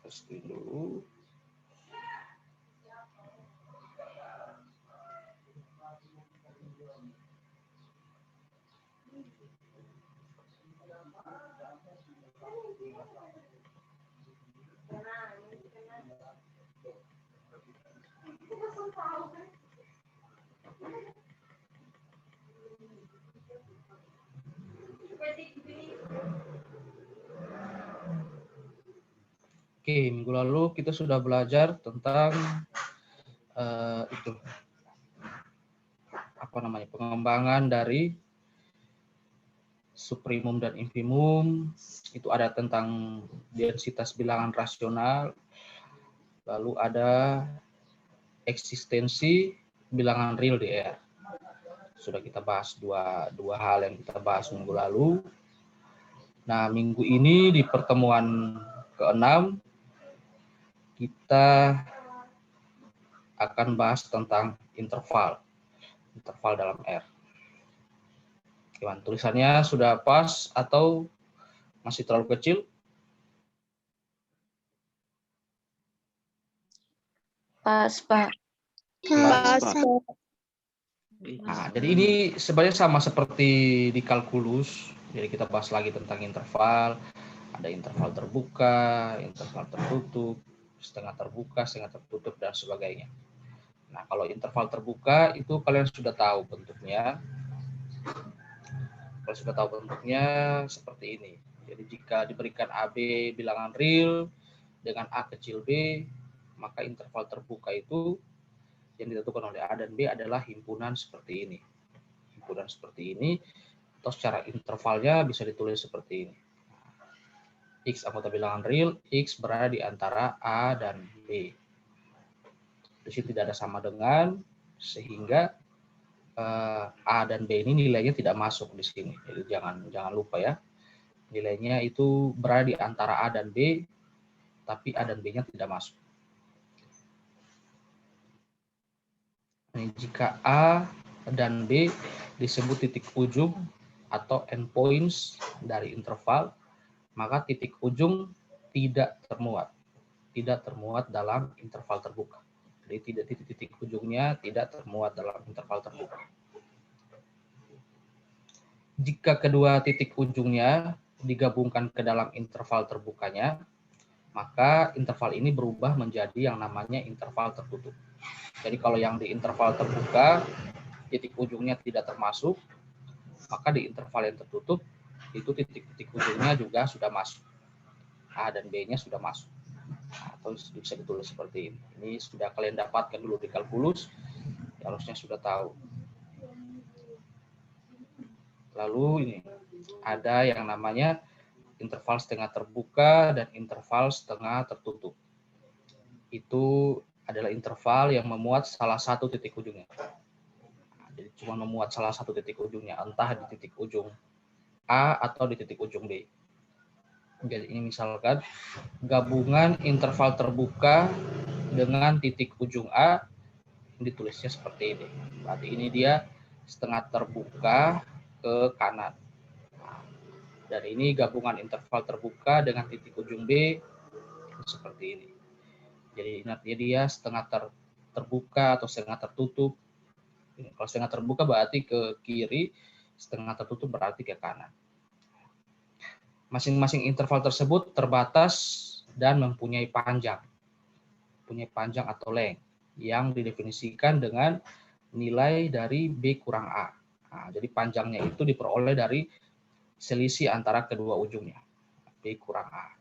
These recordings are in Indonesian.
Testing dulu. Oke, minggu lalu kita sudah belajar tentang pengembangan dari suprimum dan infimum. Itu ada tentang densitas bilangan rasional, lalu ada eksistensi bilangan real di R. Sudah kita bahas dua hal yang kita bahas minggu lalu. Nah, minggu ini di pertemuan ke-6 kita akan bahas tentang interval dalam R. Gimana, tulisannya sudah pas atau masih terlalu kecil? Pas, Pak. Pas. Nah, jadi ini sebenarnya sama seperti di kalkulus. Jadi kita bahas lagi tentang interval. Ada interval terbuka, interval tertutup, setengah terbuka, setengah tertutup, dan sebagainya. Nah, kalau interval terbuka itu kalian sudah tahu bentuknya. Kalau sudah tahu bentuknya seperti ini. Jadi jika diberikan AB bilangan real dengan A kecil b, maka interval terbuka itu yang ditentukan oleh A dan B adalah himpunan seperti ini. Himpunan seperti ini, atau secara intervalnya bisa ditulis seperti ini. X anggota bilangan real, X berada di antara A dan B. Di sini tidak ada sama dengan, sehingga A dan B ini nilainya tidak masuk di sini. Jadi jangan lupa ya. Nilainya itu berada di antara A dan B, tapi A dan B-nya tidak masuk. Ini jika A dan B disebut titik ujung atau endpoints dari interval, maka titik ujung tidak termuat dalam interval terbuka. Jadi titik ujungnya tidak termuat dalam interval terbuka. Jika kedua titik ujungnya digabungkan ke dalam interval terbukanya, maka interval ini berubah menjadi yang namanya interval tertutup. Jadi kalau yang di interval terbuka titik ujungnya tidak termasuk, maka di interval yang tertutup itu titik-titik ujungnya juga sudah masuk. A dan B-nya sudah masuk. Atau bisa ditulis seperti ini. Ini sudah kalian dapatkan dulu di kalkulus, harusnya sudah tahu. Lalu ini ada yang namanya interval setengah terbuka dan interval setengah tertutup. Itu adalah interval yang memuat salah satu titik ujungnya. Jadi cuma memuat salah satu titik ujungnya, entah di titik ujung A atau di titik ujung B. Jadi ini misalkan gabungan interval terbuka dengan titik ujung A, ditulisnya seperti ini. Berarti ini dia setengah terbuka ke kanan. Dan ini gabungan interval terbuka dengan titik ujung B seperti ini. Jadi artinya dia setengah terbuka atau setengah tertutup. Kalau setengah terbuka berarti ke kiri, setengah tertutup berarti ke kanan. Masing-masing interval tersebut terbatas dan mempunyai panjang. Punya panjang atau length yang didefinisikan dengan nilai dari B kurang A. Nah, jadi panjangnya itu diperoleh dari selisih antara kedua ujungnya. B kurang A.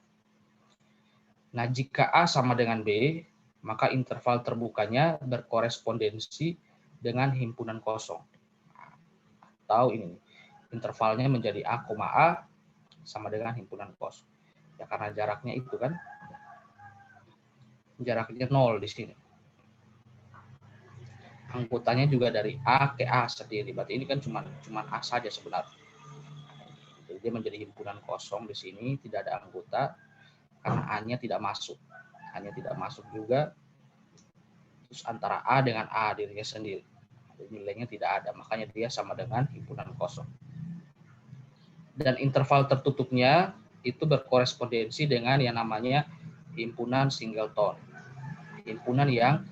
Nah, jika A sama dengan B, maka interval terbukanya berkorespondensi dengan himpunan kosong. Atau ini, intervalnya menjadi A, A sama dengan himpunan kosong. Ya karena jaraknya itu kan, jaraknya 0 di sini. Anggotanya juga dari A ke A sendiri. Berarti ini kan cuma A saja sebenarnya. Jadi dia menjadi himpunan kosong di sini, tidak ada anggota karena A-nya tidak masuk. A-nya tidak masuk juga. Terus antara A dengan A dirinya sendiri. Jadi nilainya tidak ada, makanya dia sama dengan himpunan kosong. Dan interval tertutupnya itu berkorespondensi dengan yang namanya himpunan singleton. Himpunan yang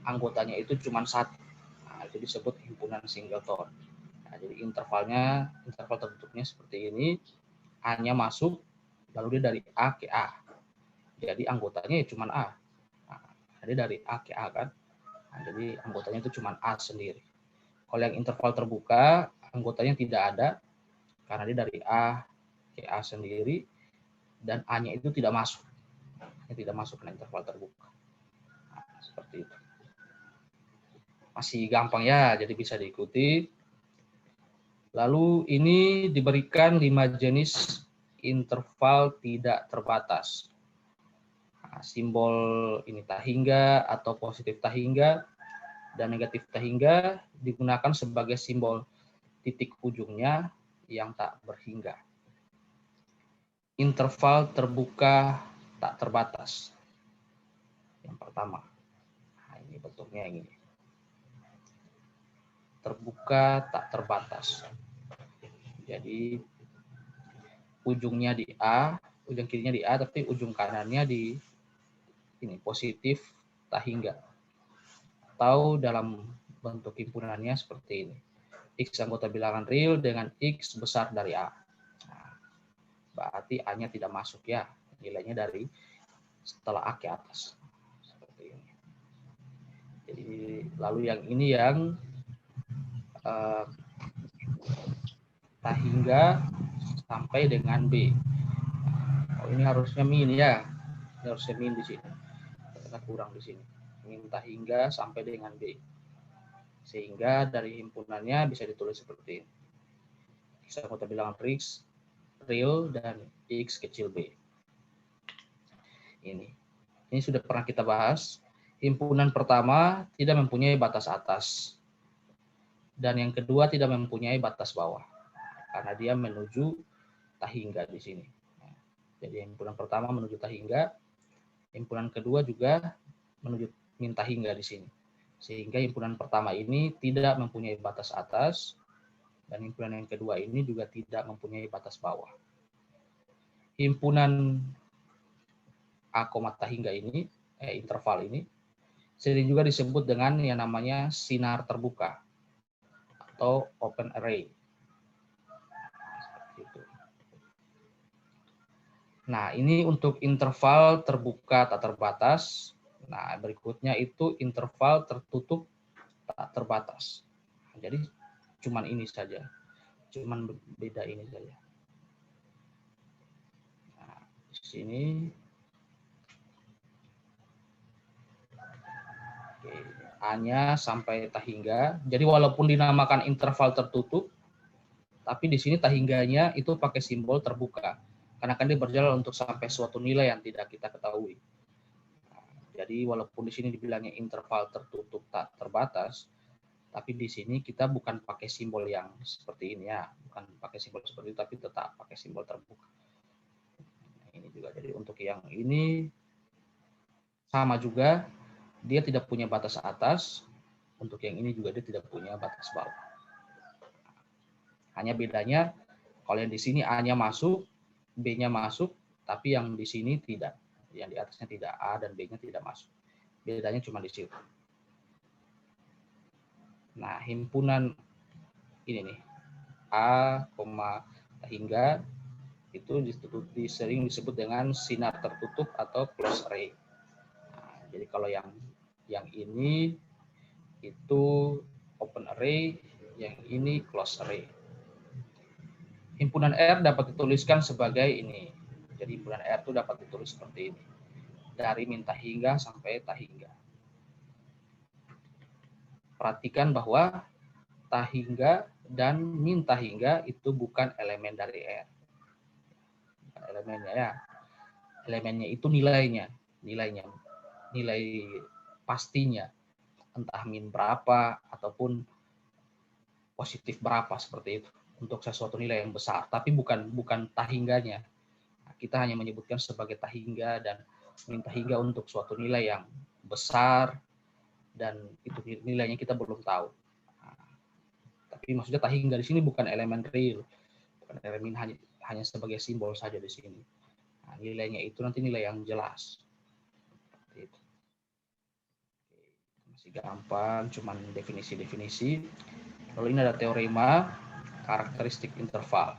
anggotanya itu cuma satu. Nah, itu disebut himpunan singleton. Nah, jadi interval tertutupnya seperti ini, A-nya masuk, lalu dia dari A ke A. Jadi anggotanya ya cuma A. Nah, dia dari A ke A kan. Nah, jadi anggotanya itu cuma A sendiri. Kalau yang interval terbuka, anggotanya tidak ada, karena dia dari A ke A sendiri, dan A-nya itu tidak masuk. Tidak masuk ke interval terbuka. Nah, seperti itu. Masih gampang ya, jadi bisa diikuti. Lalu ini diberikan 5 jenis interval tidak terbatas. Nah, simbol ini tahingga atau positif tahingga dan negatif tahingga digunakan sebagai simbol titik ujungnya yang tak berhingga. Interval terbuka tak terbatas. Yang pertama. Nah, ini bentuknya yang ini. Terbuka tak terbatas. Jadi ujungnya di A, ujung kirinya di A, tapi ujung kanannya di ini positif tahingga. Atau dalam bentuk himpunannya seperti ini. X anggota bilangan real dengan X besar dari A. Nah, berarti A-nya tidak masuk ya. Nilainya dari setelah A ke atas. Seperti ini. Jadi lalu yang ini yang tahingga sampai dengan B. Oh, ini harusnya min ya. Ini harusnya min di sini. Kita kurang di sini. Min tahingga sampai dengan B. Sehingga dari himpunannya bisa ditulis seperti ini. X anggota bilangan real dan X kecil B. Ini sudah pernah kita bahas. Himpunan pertama tidak mempunyai batas atas. Dan yang kedua tidak mempunyai batas bawah. Karena dia menuju tahingga di sini. Jadi himpunan pertama menuju tahingga. Himpunan kedua juga menuju min tahingga di sini. Sehingga himpunan pertama ini tidak mempunyai batas atas. Dan himpunan yang kedua ini juga tidak mempunyai batas bawah. Himpunan A, tahingga ini, interval ini, sering juga disebut dengan yang namanya sinar terbuka atau open array. Nah, ini untuk interval terbuka tak terbatas. Nah, berikutnya itu interval tertutup tak terbatas. Jadi cuman ini saja. Cuman beda ini saja. Nah, di sini A-nya sampai tahingga. Jadi walaupun dinamakan interval tertutup, tapi di sini tahingganya itu pakai simbol terbuka. Karena kan dia berjalan untuk sampai suatu nilai yang tidak kita ketahui. Nah, jadi walaupun di sini dibilangnya interval tertutup tak terbatas, tapi di sini kita bukan pakai simbol yang seperti ini ya, bukan pakai simbol seperti itu, tapi tetap pakai simbol terbuka. Nah, ini juga jadi untuk yang ini sama juga. Dia tidak punya batas atas, untuk yang ini juga dia tidak punya batas bawah. Hanya bedanya, kalau yang di sini A-nya masuk, B-nya masuk, tapi yang di sini tidak. Yang di atasnya tidak, A dan B-nya tidak masuk. Bedanya cuma di situ. Nah, himpunan ini nih, A, hingga itu sering disebut dengan sinar tertutup atau closed array. Nah, jadi kalau yang ini itu open array, yang ini closed array. Himpunan R dapat dituliskan sebagai ini. Jadi himpunan R itu dapat ditulis seperti ini. Dari min tahingga sampai tahingga. Perhatikan bahwa tahingga dan min tahingga itu bukan elemen dari R. Elemennya ya. Elemennya itu nilai pastinya. Entah min berapa ataupun positif berapa seperti itu untuk sesuatu nilai yang besar, tapi bukan tahingganya. Nah, kita hanya menyebutkan sebagai tahingga dan min tahingga untuk suatu nilai yang besar dan itu nilainya kita belum tahu. Nah, tapi maksudnya tahingga di sini bukan elemen real, bukan elemen hanya sebagai simbol saja di sini. Nah, nilainya itu nanti nilai yang jelas. gampang, cuman definisi-definisi. Lalu ini ada teorema karakteristik interval.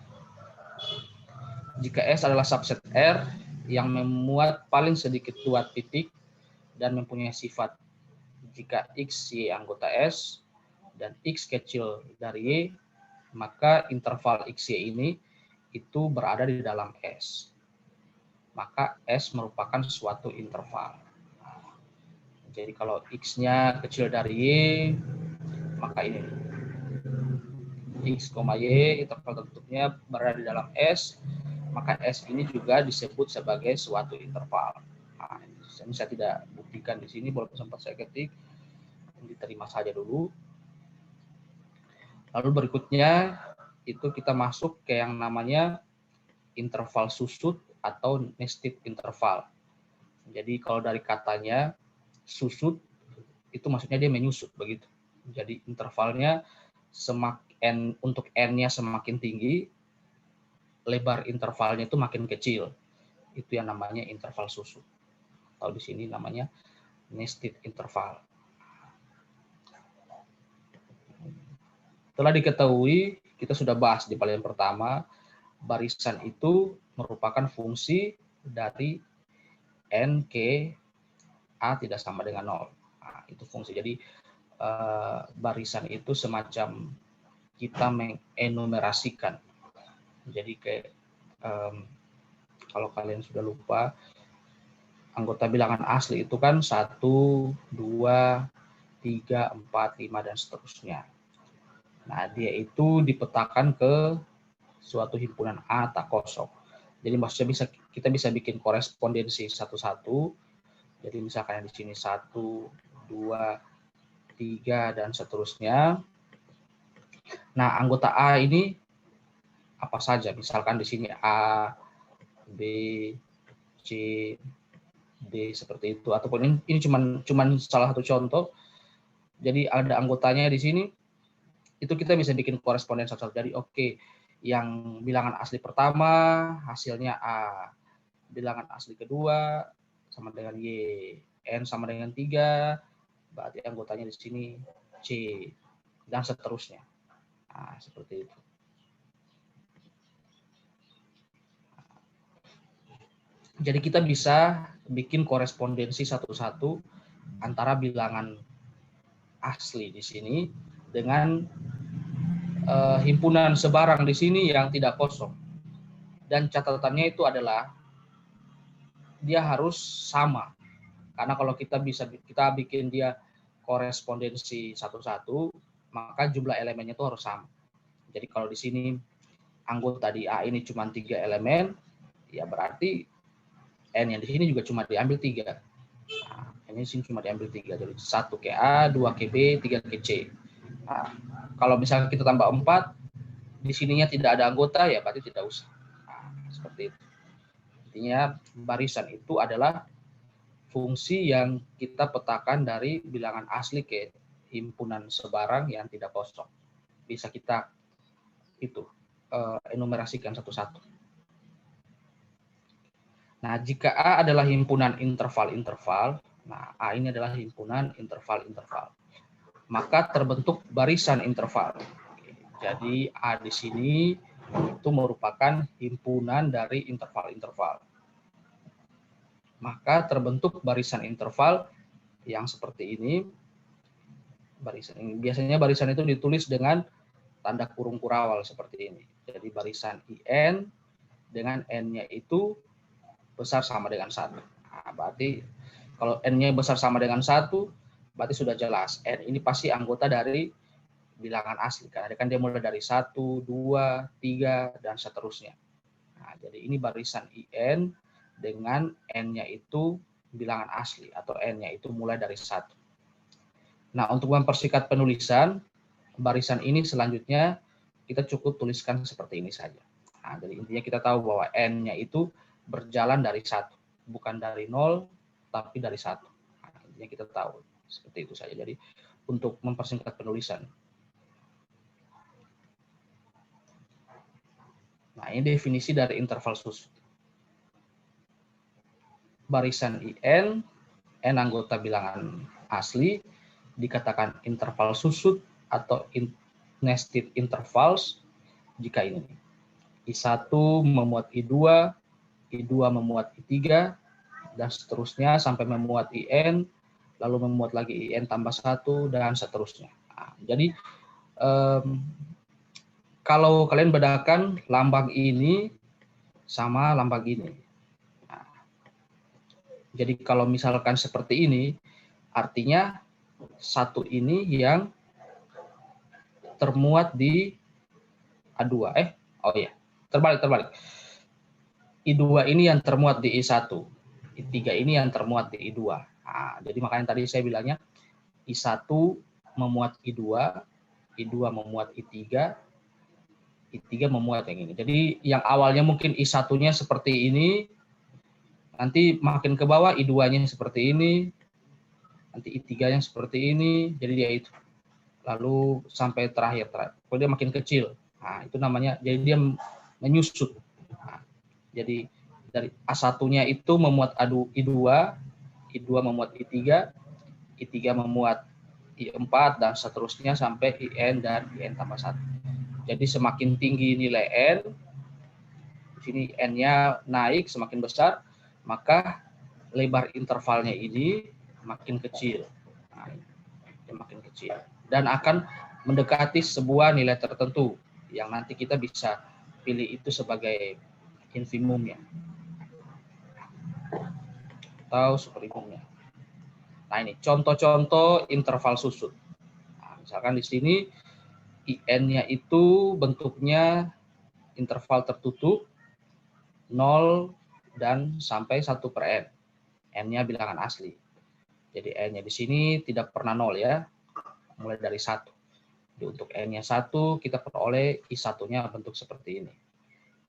Jika S adalah subset R yang memuat paling sedikit 2 titik dan mempunyai sifat jika X, Y anggota S dan X kecil dari Y, maka interval X, Y ini itu berada di dalam S. Maka S merupakan suatu interval. Jadi kalau X-nya kecil dari Y, maka ini X, Y, interval tertutupnya berada di dalam S, maka S ini juga disebut sebagai suatu interval. Nah, ini saya tidak buktikan di sini, walaupun sempat saya ketik, diterima saja dulu. Lalu berikutnya itu kita masuk ke yang namanya interval susut atau nested interval. Jadi kalau dari katanya susut itu maksudnya dia menyusut begitu. Jadi intervalnya semakin untuk n-nya semakin tinggi, lebar intervalnya itu makin kecil. Itu yang namanya interval susut. Atau di sini namanya nested interval. Telah diketahui, kita sudah bahas di paling pertama, barisan itu merupakan fungsi dari n ke a tidak sama dengan 0. Nah, itu fungsi. Jadi barisan itu semacam kita mengenumerasikan. Jadi kayak kalau kalian sudah lupa, anggota bilangan asli itu kan 1, 2, 3, 4, 5, dan seterusnya. Nah, dia itu dipetakan ke suatu himpunan A tak kosong. Jadi maksudnya kita bisa bikin korespondensi satu-satu. Jadi misalkan di sini 1, 2, 3, dan seterusnya. Nah, anggota A ini apa saja? Misalkan di sini A, B, C, D seperti itu. Ataupun ini cuman salah satu contoh. Jadi ada anggotanya di sini. Itu kita bisa bikin koresponden satu-satu. Jadi oke, yang bilangan asli pertama hasilnya A, bilangan asli kedua sama dengan Y, N sama dengan 3, berarti anggotanya di sini C, dan seterusnya. Nah, seperti itu. Jadi kita bisa bikin korespondensi satu-satu antara bilangan asli di sini dengan himpunan sebarang di sini yang tidak kosong. Dan catatannya itu adalah dia harus sama. Karena kalau kita bikin dia korespondensi satu-satu, maka jumlah elemennya itu harus sama. Jadi kalau di sini anggota di A ini cuma 3 elemen, ya berarti N yang di sini juga cuma diambil 3. Nah, ini sini cuma diambil 3. Jadi 1 ke A, 2 ke B, 3 ke C. Nah, kalau misalnya kita tambah 4, di sininya tidak ada anggota, ya berarti tidak usah. Nah, seperti itu. Intinya barisan itu adalah fungsi yang kita petakan dari bilangan asli ke himpunan sebarang yang tidak kosong. Bisa kita enumerasikan satu-satu. Nah, jika A adalah himpunan interval-interval, nah A ini adalah himpunan interval-interval, maka terbentuk barisan interval. Jadi A di sini itu merupakan himpunan dari interval-interval. Maka terbentuk barisan interval yang seperti ini. Biasanya barisan itu ditulis dengan tanda kurung kurawal seperti ini. Jadi barisan IN dengan N-nya itu besar sama dengan 1. Nah, berarti kalau N-nya besar sama dengan 1, berarti sudah jelas. N ini pasti anggota dari bilangan asli. Karena kan dia mulai dari 1, 2, 3, dan seterusnya. Nah, jadi ini barisan IN dengan N-nya itu bilangan asli atau N-nya itu mulai dari 1. Nah, untuk mempersingkat penulisan, barisan ini selanjutnya kita cukup tuliskan seperti ini saja. Nah, jadi intinya kita tahu bahwa N-nya itu berjalan dari 1, bukan dari 0, tapi dari 1. Nah, intinya kita tahu seperti itu saja. Jadi untuk mempersingkat penulisan. Nah, ini definisi dari interval susut. Barisan IN, N anggota bilangan asli, dikatakan interval susut atau nested intervals jika ini. I1 memuat I2, I2 memuat I3, dan seterusnya sampai memuat IN, lalu memuat lagi IN tambah 1, dan seterusnya. Nah, jadi kalau kalian bedakan lambang ini sama lambang ini. Nah, jadi kalau misalkan seperti ini, artinya satu ini yang termuat di A2. Oh iya, terbalik. I2 ini yang termuat di I1. I3 ini yang termuat di I2. Nah, jadi makanya tadi saya bilangnya I1 memuat I2, I2 memuat I3, I3 memuat yang ini. Jadi yang awalnya mungkin I1-nya seperti ini, nanti makin ke bawah I2-nya seperti ini, nanti I3-nya seperti ini, jadi dia itu. Lalu sampai terakhir, kalau dia makin kecil. Nah, itu namanya, jadi dia menyusut. Nah, jadi dari A1-nya itu memuat I2, I2 memuat I3, I3 memuat I4, dan seterusnya sampai IN dan IN tambah 1. Jadi semakin tinggi nilai N, di sini N-nya naik semakin besar, maka lebar intervalnya ini makin kecil. Nah, makin kecil. Dan akan mendekati sebuah nilai tertentu yang nanti kita bisa pilih itu sebagai infimumnya atau superimumnya. Nah, ini contoh-contoh interval susut. Nah, misalkan di sini IN-nya itu bentuknya interval tertutup 0 dan sampai 1 per N. N-nya bilangan asli. Jadi N-nya di sini tidak pernah 0 ya, mulai dari 1. Jadi untuk N-nya 1, kita peroleh I1-nya bentuk seperti ini.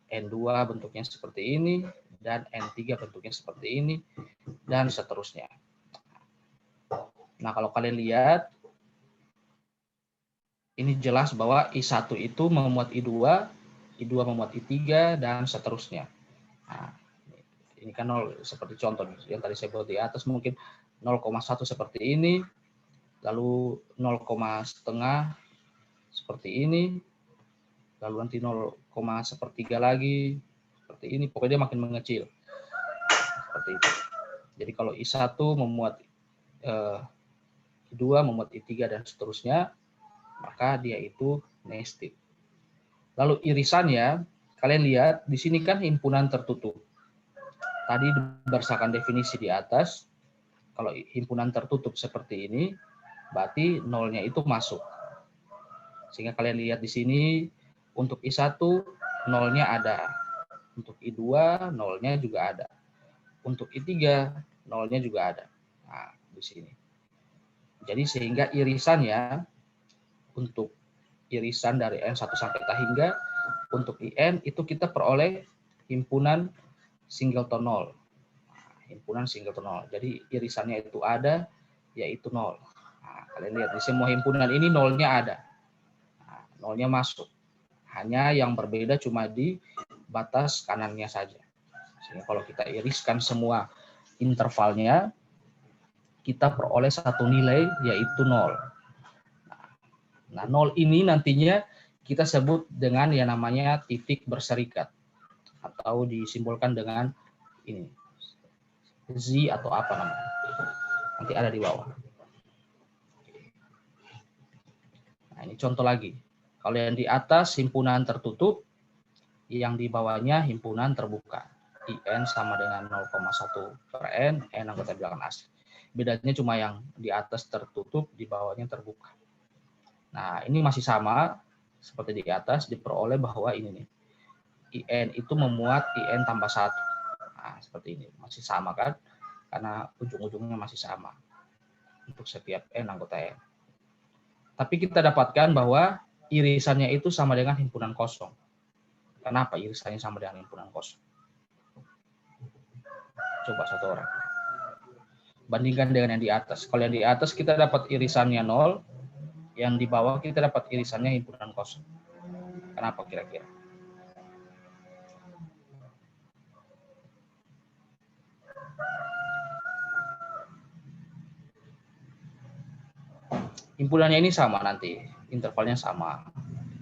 N2 bentuknya seperti ini, dan N3 bentuknya seperti ini, dan seterusnya. Nah, kalau kalian lihat, ini jelas bahwa I1 itu memuat I2, I2 memuat I3, dan seterusnya. Nah, ini kan 0 seperti contoh yang tadi saya buat di atas, mungkin 0,1 seperti ini, lalu 0,5 seperti ini, lalu nanti 0,1 lagi, seperti ini, pokoknya dia makin mengecil. Seperti itu. Jadi kalau I1 memuat I2, memuat I3, dan seterusnya, maka dia itu nested. Lalu irisannya, kalian lihat, di sini kan himpunan tertutup. Tadi berdasarkan definisi di atas, kalau himpunan tertutup seperti ini, berarti nolnya itu masuk. Sehingga kalian lihat di sini, untuk I1, nolnya ada. Untuk I2, nolnya juga ada. Untuk I3, nolnya juga ada. Nah, di sini. Jadi sehingga irisannya, untuk irisan dari N1 sampai hingga, untuk IN itu kita peroleh himpunan singleton 0. Nah, himpunan singleton 0. Jadi irisannya itu ada, yaitu 0. Nah, kalian lihat di semua himpunan ini nolnya ada. Nah, nolnya masuk. Hanya yang berbeda cuma di batas kanannya saja. Sehingga kalau kita iriskan semua intervalnya, kita peroleh satu nilai, yaitu 0. Nah, 0 ini nantinya kita sebut dengan yang namanya titik berserikat, atau disimbolkan dengan ini, Z atau apa namanya. Nanti ada di bawah. Nah, ini contoh lagi. Kalau yang di atas himpunan tertutup, yang di bawahnya himpunan terbuka. IN sama dengan 0,1 per N, N anggota bilangan asli. Bedanya cuma yang di atas tertutup, di bawahnya terbuka. Nah, ini masih sama seperti di atas, diperoleh bahwa ini nih, IN itu memuat IN tambah 1. Nah, seperti ini. Masih sama kan? Karena ujung-ujungnya masih sama untuk setiap N anggota N. Tapi kita dapatkan bahwa irisannya itu sama dengan himpunan kosong. Kenapa irisannya sama dengan himpunan kosong? Coba satu orang. Bandingkan dengan yang di atas. Kalau yang di atas kita dapat irisannya 0, yang di bawah kita dapat irisannya himpunan kosong. Kenapa kira-kira? Himpunannya ini sama nanti, intervalnya sama.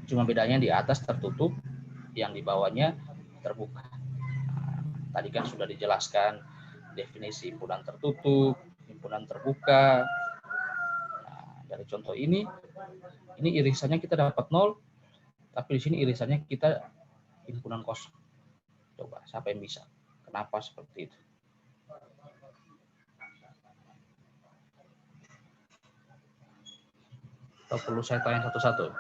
Cuma bedanya di atas tertutup, yang di bawahnya terbuka. Nah, tadi kan sudah dijelaskan definisi himpunan tertutup, himpunan terbuka. Nah, dari contoh ini irisannya kita dapat 0, tapi di sini irisannya kita himpunan kosong. Coba, siapa yang bisa? Kenapa seperti itu? Atau perlu saya tanya satu-satu?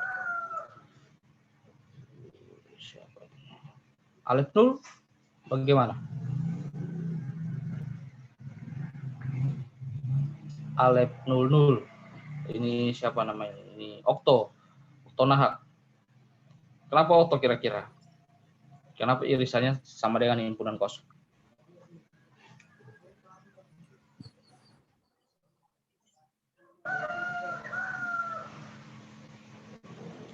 Alif 0, bagaimana? Alef 00. Ini siapa namanya? Ini Okto. Okto Nahak. Kenapa Okto kira-kira? Kenapa irisannya sama dengan himpunan kosong?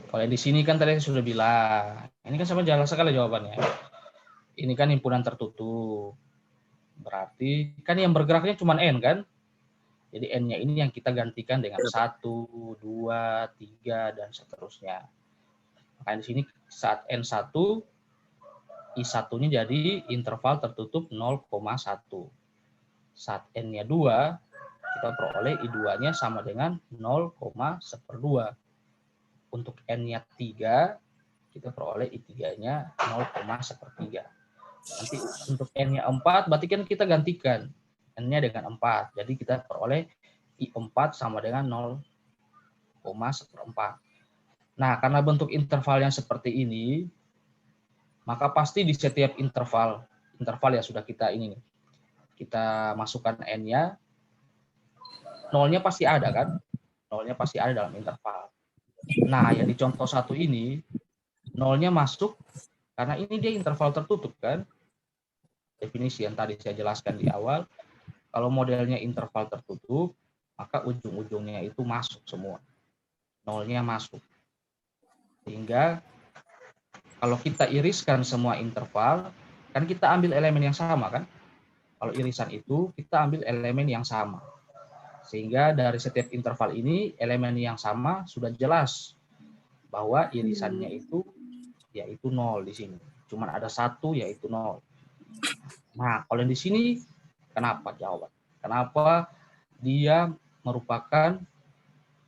Kalau di sini kan tadi sudah bilang. Ini kan sama jelas sekali jawabannya. Ini kan himpunan tertutup. Berarti kan yang bergeraknya cuma N kan? Jadi N-nya ini yang kita gantikan dengan 1, 2, 3, dan seterusnya. Makanya di sini saat N1, I1-nya jadi interval tertutup 0,1. Saat N-nya 2, kita peroleh I2-nya sama dengan 0,1/2. Untuk N-nya 3, kita peroleh I3-nya 0,1/3. Nanti untuk N-nya 4, berarti kan kita gantikan N-nya dengan 4. Jadi kita peroleh I4 sama dengan 0,1/4. Nah, karena bentuk intervalnya seperti ini, maka pasti di setiap interval ya sudah kita ini nih, kita masukkan N-nya, nolnya pasti ada kan? Nolnya pasti ada dalam interval. Nah, yang di contoh 1 ini, nolnya masuk karena ini dia interval tertutup kan? Definisi yang tadi saya jelaskan di awal, kalau modelnya interval tertutup, maka ujung-ujungnya itu masuk semua. Nolnya masuk. Sehingga kalau kita iriskan semua interval, kan kita ambil elemen yang sama kan? Kalau irisan itu, kita ambil elemen yang sama. Sehingga dari setiap interval ini, elemen yang sama sudah jelas bahwa irisannya itu yaitu 0 di sini. Cuma ada 1 yaitu 0. Nah, kalau di sini kenapa jawaban? Kenapa dia merupakan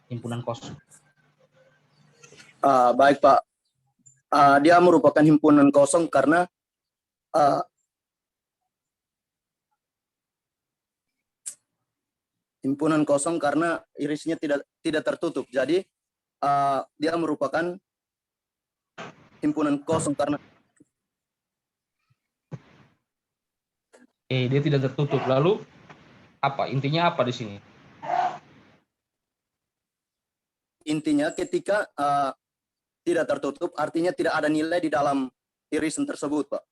himpunan kosong? Baik Pak, dia merupakan himpunan kosong karena irisnya tidak tertutup. Jadi dia merupakan himpunan kosong karena Dia tidak tertutup. Lalu apa? Intinya apa di sini? intinya ketika tidak tertutup, artinya tidak ada nilai di dalam irisan tersebut, Pak.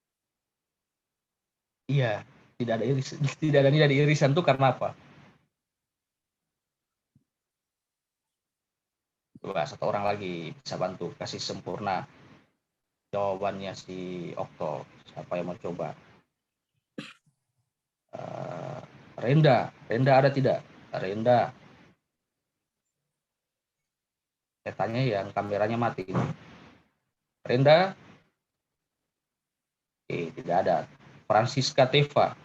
Iya, tidak ada nilai di irisan itu karena apa? Coba satu orang lagi bisa bantu kasih sempurna jawabannya si Okto. Siapa yang mau coba? Renda ada tidak? Renda. Saya tanya yang kameranya mati. Renda? Tidak ada. Francisca Teva.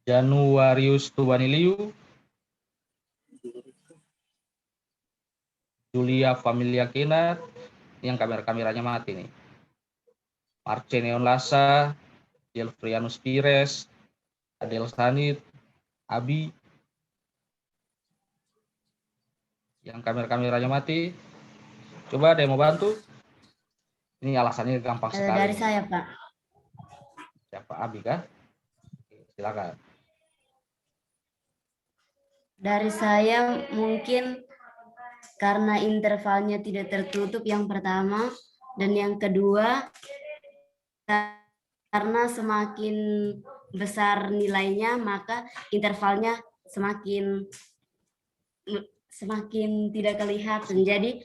Januarius Tubaniliu. Julia Familia Kenat. Yang kameranya mati nih. Marceneon Lassa. Jelfrianus Pires. Adel Sanit. Abi. Yang kameranya mati. Coba ada yang mau bantu? Ini alasannya gampang sekali. Dari saya, Pak. Siapa? Abi kah? Silakan. Dari saya mungkin karena intervalnya tidak tertutup yang pertama, dan yang kedua karena semakin besar nilainya maka intervalnya semakin tidak kelihatan. Jadi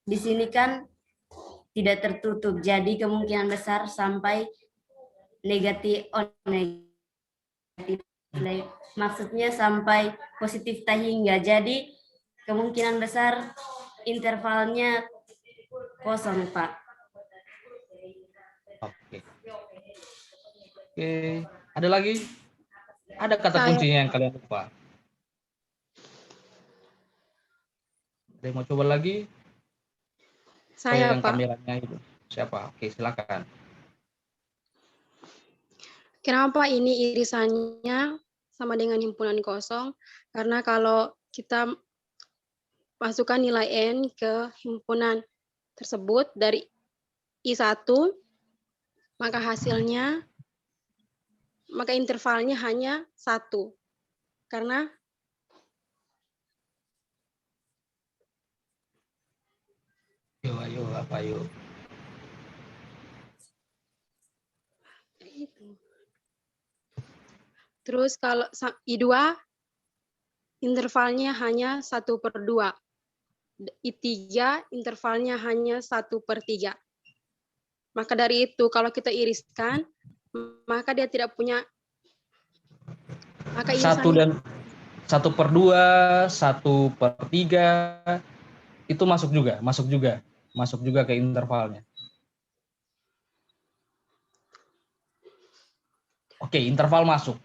di sini kan tidak tertutup, jadi kemungkinan besar sampai negatif. nilai. Maksudnya sampai positif tak hingga. Jadi kemungkinan besar intervalnya kosong, Pak. Oke. Oke. Ada lagi? Ada kata Saya. kuncinya yang kalian lupa? Ada yang mau coba lagi? Saya, yang Pak. kameranya itu. Siapa? Oke, silakan. Kenapa ini irisannya sama dengan himpunan kosong? Karena kalau kita masukkan nilai N ke himpunan tersebut dari I1, maka hasilnya, maka intervalnya hanya 1. Karena Ayo, apa yuk? itu. Terus kalau I2, intervalnya hanya 1/2. I3, intervalnya hanya 1/3. Maka dari itu, kalau kita iriskan, maka dia tidak punya, maka irisannya 1/2, 1/3 itu masuk juga ke intervalnya. Oke, interval masuk.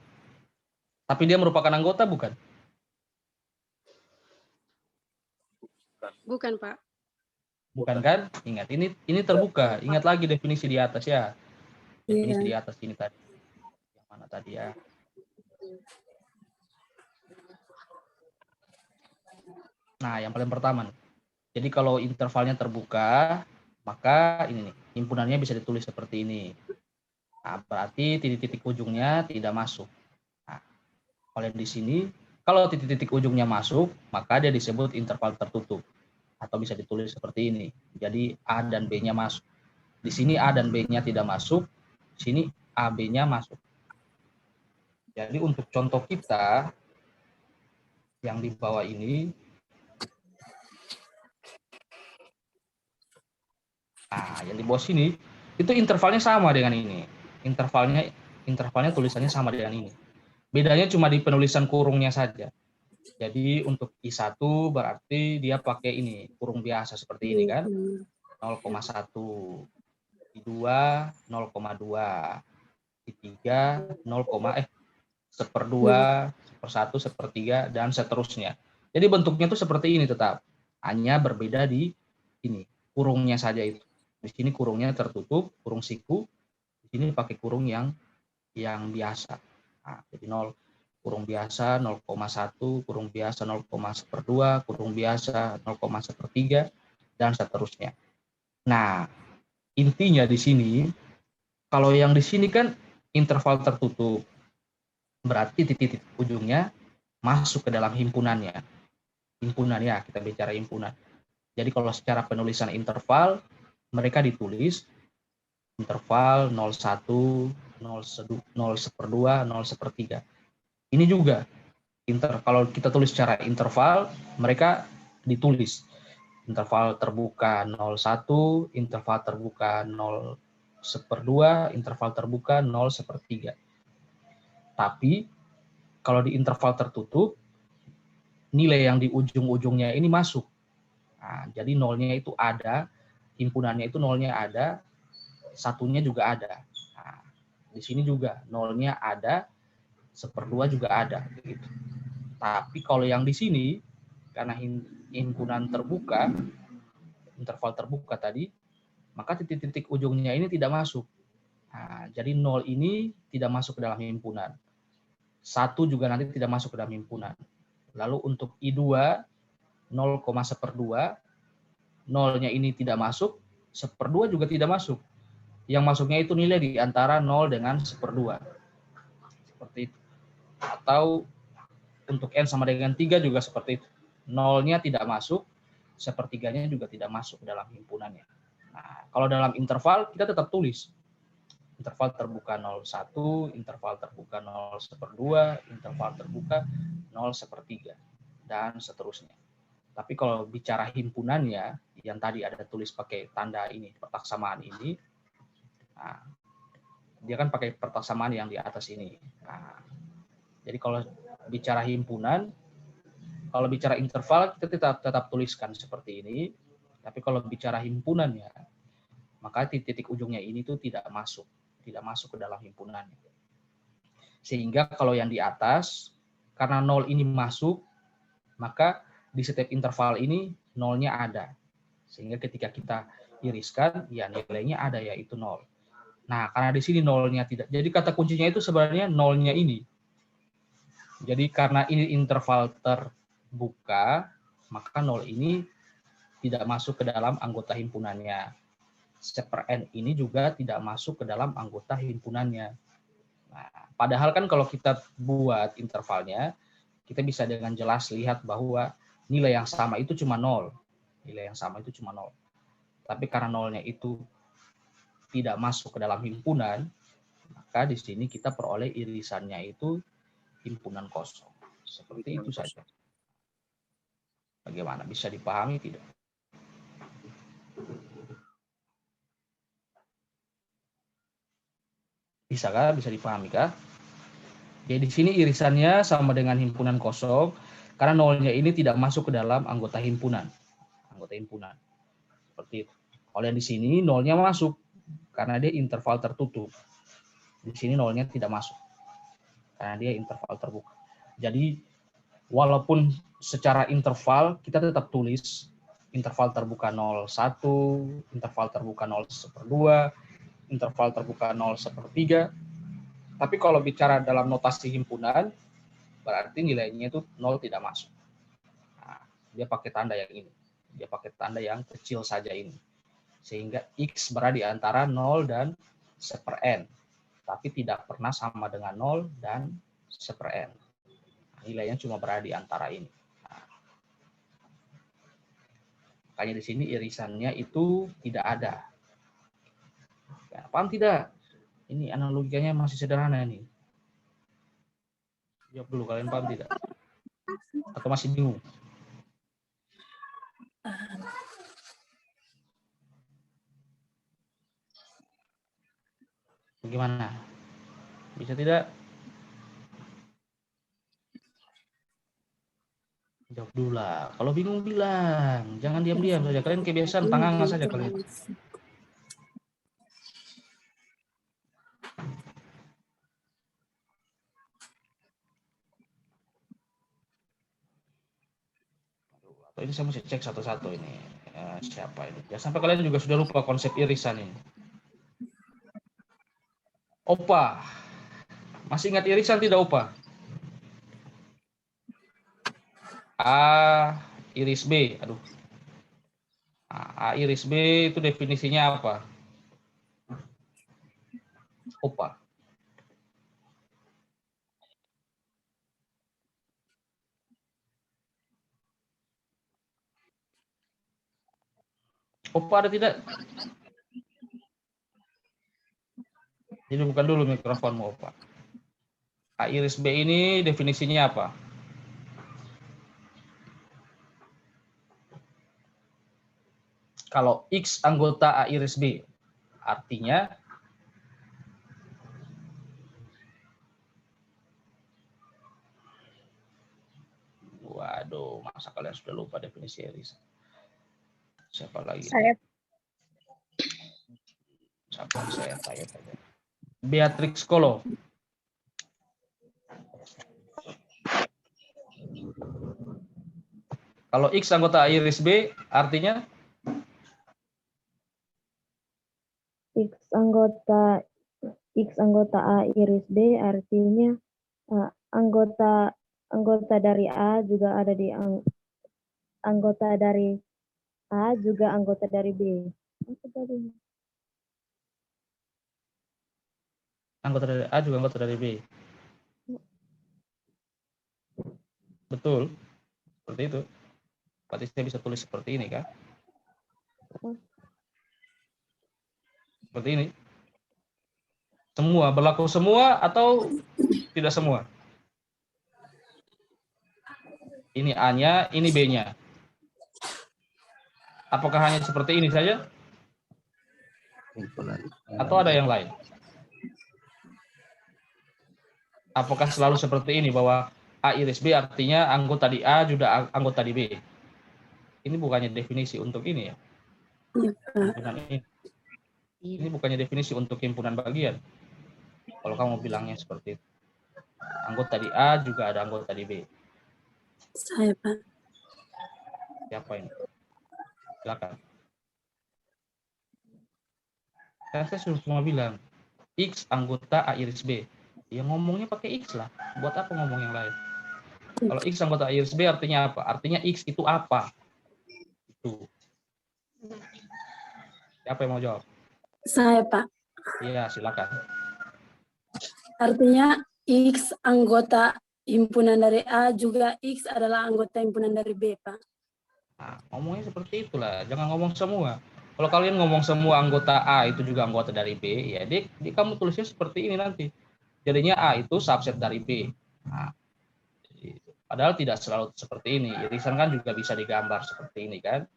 Tapi dia merupakan anggota bukan? bukan, Pak. Bukan kan? Ingat, ini terbuka. Ingat lagi definisi di atas ya. Definisi di atas ini tadi. Yang mana tadi ya? Nah, yang paling pertama. Jadi kalau intervalnya terbuka, maka ini nih, himpunannya bisa ditulis seperti ini. Nah, berarti titik-titik ujungnya tidak masuk. Nah, kalau di sini, kalau titik-titik ujungnya masuk, maka dia disebut interval tertutup. Atau bisa ditulis seperti ini. Jadi A dan B-nya masuk. Di sini A dan B-nya tidak masuk, di sini A, B-nya masuk. Jadi untuk contoh kita, yang di bawah ini, nah, yang di bawah sini itu intervalnya sama dengan ini. Intervalnya tulisannya sama dengan ini. Bedanya cuma di penulisan kurungnya saja. Jadi untuk I1 berarti dia pakai ini, kurung biasa seperti ini kan. 0,1. I2 0,2. I3 1/2, 1/1, 1/3 dan seterusnya. Jadi bentuknya itu seperti ini tetap. Hanya berbeda di ini, kurungnya saja itu. Di sini kurungnya tertutup, kurung siku. Di sini pakai kurung yang biasa. Nah, jadi 0 kurung biasa 0,1, kurung biasa 0,1/2, kurung biasa 0,1/3 dan seterusnya. Nah, intinya di sini kalau yang di sini kan interval tertutup. Berarti titik-titik ujungnya masuk ke dalam himpunannya. Himpunan ya, kita bicara himpunan. Jadi kalau secara penulisan interval mereka ditulis interval 01, 0/2, 0/3. Ini juga kalau kita tulis secara interval, mereka ditulis interval terbuka 01, interval terbuka 0/2, interval terbuka 0/3. Tapi kalau di interval tertutup, nilai yang di ujung-ujungnya ini masuk. Nah, jadi nolnya itu ada, himpunannya itu nolnya ada, satunya juga ada. Nah, di sini juga nolnya ada, 1/2 juga ada. Gitu. Tapi kalau yang di sini, karena himpunan terbuka, interval terbuka tadi, maka titik-titik ujungnya ini tidak masuk. Nah, jadi 0 ini tidak masuk ke dalam himpunan. 1 juga nanti tidak masuk ke dalam himpunan. Lalu untuk I2, 0,1/2, nolnya ini tidak masuk, 1/2 juga tidak masuk. Yang masuknya itu nilai di antara 0 dengan 1/2. Seperti itu. Atau untuk N sama dengan 3 juga seperti itu. Nolnya tidak masuk, 1/3-nya juga tidak masuk dalam himpunannya. Nah, kalau dalam interval kita tetap tulis. Interval terbuka 0,1, interval terbuka 0/2, interval terbuka 0/3, dan seterusnya. Tapi kalau bicara himpunannya, yang tadi ada tulis pakai tanda ini, pertaksamaan ini, nah, dia kan pakai pertaksamaan yang di atas ini. Nah, Jadi kalau bicara himpunan, kalau bicara interval kita tetap tuliskan seperti ini. Tapi kalau bicara himpunannya, maka titik ujungnya ini tuh tidak masuk ke dalam himpunannya. Sehingga kalau yang di atas, karena 0 ini masuk, maka di setiap interval ini 0-nya ada. Sehingga ketika kita iriskan, ya nilainya ada, yaitu 0. Nah, karena di sini 0-nya tidak. Jadi kata kuncinya itu sebenarnya 0-nya ini. Jadi karena ini interval terbuka, maka 0 ini tidak masuk ke dalam anggota himpunannya. Sep/n ini juga tidak masuk ke dalam anggota himpunannya. Nah, padahal kan kalau kita buat intervalnya, kita bisa dengan jelas lihat bahwa nilai yang sama itu cuma 0. Nilai yang sama itu cuma 0. Tapi karena 0-nya itu tidak masuk ke dalam himpunan, maka di sini kita peroleh irisannya itu himpunan kosong. Seperti itu saja. Bagaimana? Bisa dipahami tidak? Bisakah? Bisa dipahami kah? Jadi di sini irisannya sama dengan himpunan kosong karena 0-nya ini tidak masuk ke dalam anggota himpunan. Anggota himpunan. Seperti itu. Kalau yang di sini 0-nya masuk karena dia interval tertutup. Di sini 0-nya tidak masuk karena dia interval terbuka. Jadi walaupun secara interval kita tetap tulis interval terbuka 0,1, interval terbuka 0/2, interval terbuka 0/3. Tapi kalau bicara dalam notasi himpunan, berarti nilainya itu 0 tidak masuk. Nah, dia pakai tanda yang ini. Dia pakai tanda yang kecil saja ini. Sehingga X berada di antara 0 dan sep/n. Tapi tidak pernah sama dengan 0 dan sep/n. Nilainya cuma berada di antara ini. Nah, makanya di sini irisannya itu tidak ada. Ya, paham tidak? Ini analoginya masih sederhana ini. Jawab dulu, kalian paham tidak? Atau masih bingung? Bagaimana? Bisa tidak? Jawab dulu lah. Kalau bingung bilang. Jangan diam-diam saja. Kalian kebiasaan tangan saja kalian. Atau ini saya mesti cek satu-satu ini. Siapa ini? Ya sampai kalian juga sudah lupa konsep irisan ini. Opa. Masih ingat irisan tidak, Opa? A iris B. Aduh. A iris B itu definisinya apa? Opa. Opa ada tidak? Jadi bukan dulu mikrofonmu, Opa. A iris B ini definisinya apa? Kalau X anggota A iris B, artinya waduh, masa kalian sudah lupa definisi irisan? Siapa lagi? Saya tanya. Beatrix Kolo. Kalau X anggota A iris B, artinya? X anggota A iris B artinya anggota dari A juga ada di anggota dari A juga anggota dari B. Anggota dari A juga anggota dari B. Betul. Seperti itu. Berarti saya bisa tulis seperti ini, kan? Seperti ini. Semua, berlaku semua atau tidak semua? Ini A-nya, ini B-nya. Apakah hanya seperti ini saja? Atau ada yang lain? Apakah selalu seperti ini bahwa A iris B artinya anggota di A juga anggota di B? Ini bukannya definisi untuk ini ya? Iya, Pak. Himpunan ini. Ini bukannya definisi untuk himpunan bagian. Kalau kamu bilangnya seperti itu. Anggota di A juga ada anggota di B. Saya, Pak. Siapa ini? Silakan. Kan saya sudah cuma bilang X anggota A iris B. Ya ngomongnya pakai X lah. Buat apa ngomong yang lain? Kalau X anggota A iris B artinya apa? Artinya X itu apa? Itu. Siapa yang mau jawab? Saya, Pak. Iya, silakan. Artinya X anggota himpunan dari A juga X adalah anggota himpunan dari B, Pak. Nah, ngomongnya seperti itulah. Jangan ngomong semua. Kalau kalian ngomong semua anggota A itu juga anggota dari B, ya kamu tulisnya seperti ini nanti. Jadinya A itu subset dari B. Nah, padahal tidak selalu seperti ini. Irisan kan juga bisa digambar seperti ini kan.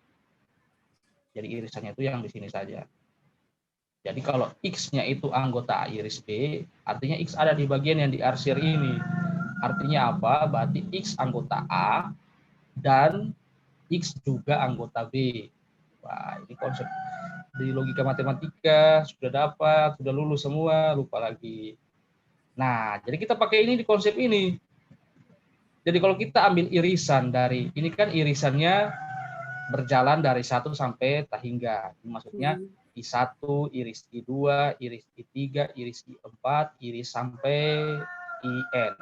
Jadi irisannya itu yang di sini saja. Jadi kalau X-nya itu anggota A iris B, artinya X ada di bagian yang diarsir ini. Artinya apa? Berarti X anggota A dan X juga anggota B. Wah, ini konsep di logika matematika sudah dapat, sudah lulus semua, lupa lagi. Nah, jadi kita pakai ini di konsep ini. Jadi kalau kita ambil irisan dari, ini kan irisannya berjalan dari 1 sampai tahingga. Maksudnya I1, iris I2, iris I3, iris I4, iris sampai IN.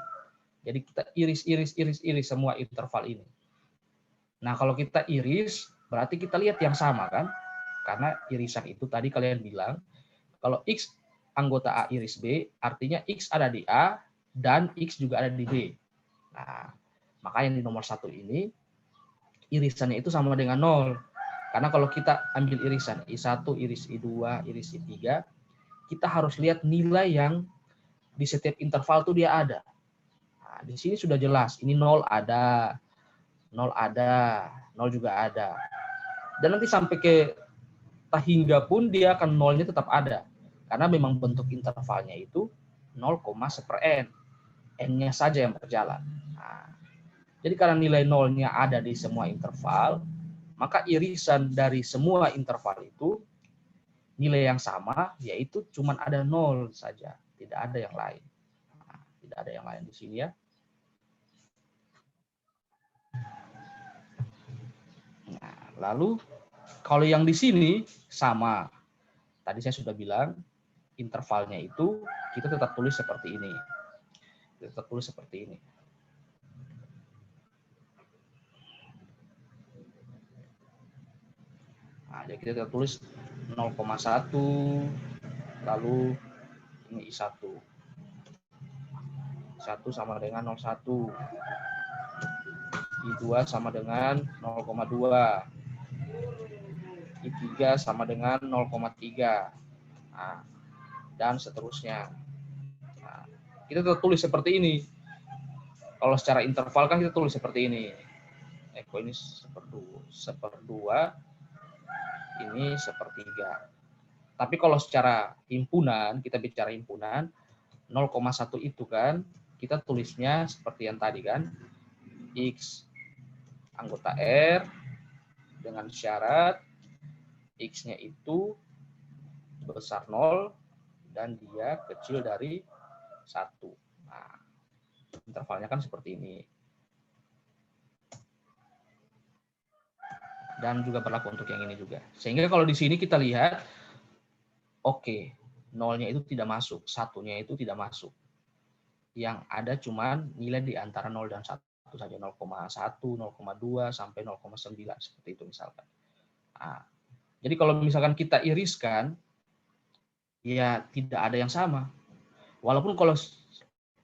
Jadi kita iris semua interval ini. Nah, kalau kita iris, berarti kita lihat yang sama kan? Karena irisan itu tadi kalian bilang, kalau X anggota A iris B, artinya X ada di A dan X juga ada di B. Nah, makanya di nomor 1 ini, irisannya itu sama dengan 0. Karena kalau kita ambil irisan I1, iris I2, iris I3, kita harus lihat nilai yang di setiap interval itu dia ada. Nah, di sini sudah jelas, ini 0 ada, 0 ada, 0 juga ada. Dan nanti sampai ke tahingga pun dia akan 0-nya tetap ada. Karena memang bentuk intervalnya itu 0,1/n. N-nya saja yang berjalan. Nah, jadi karena nilai 0-nya ada di semua interval, maka irisan dari semua interval itu nilai yang sama, yaitu cuma ada 0 saja. Tidak ada yang lain. Nah, tidak ada yang lain di sini ya. Nah, lalu kalau yang di sini sama. Tadi saya sudah bilang intervalnya itu kita tetap tulis seperti ini. Kita tetap tulis seperti ini. Nah, jadi kita tetap tulis 0,1 lalu ini I1. I1 sama dengan 0,1. I2 sama dengan 0,2. I3 sama dengan 0,3. Nah, dan seterusnya. Nah, kita tulis seperti ini. Kalau secara interval kan kita tulis seperti ini. Kok ini seperdua, ini sepertiga. Tapi kalau secara himpunan, kita bicara himpunan, 0,1 itu kan, kita tulisnya seperti yang tadi kan, X anggota R dengan syarat X-nya itu besar 0 dan dia kecil dari 1. Nah, intervalnya kan seperti ini. Dan juga berlaku untuk yang ini juga. Sehingga kalau di sini kita lihat, oke, 0-nya itu tidak masuk, 1-nya itu tidak masuk. Yang ada cuman nilai di antara 0 dan 1 saja, 0,1, 0,2, sampai 0,9, seperti itu misalkan. Nah, jadi kalau misalkan kita iriskan, ya tidak ada yang sama. Walaupun kalau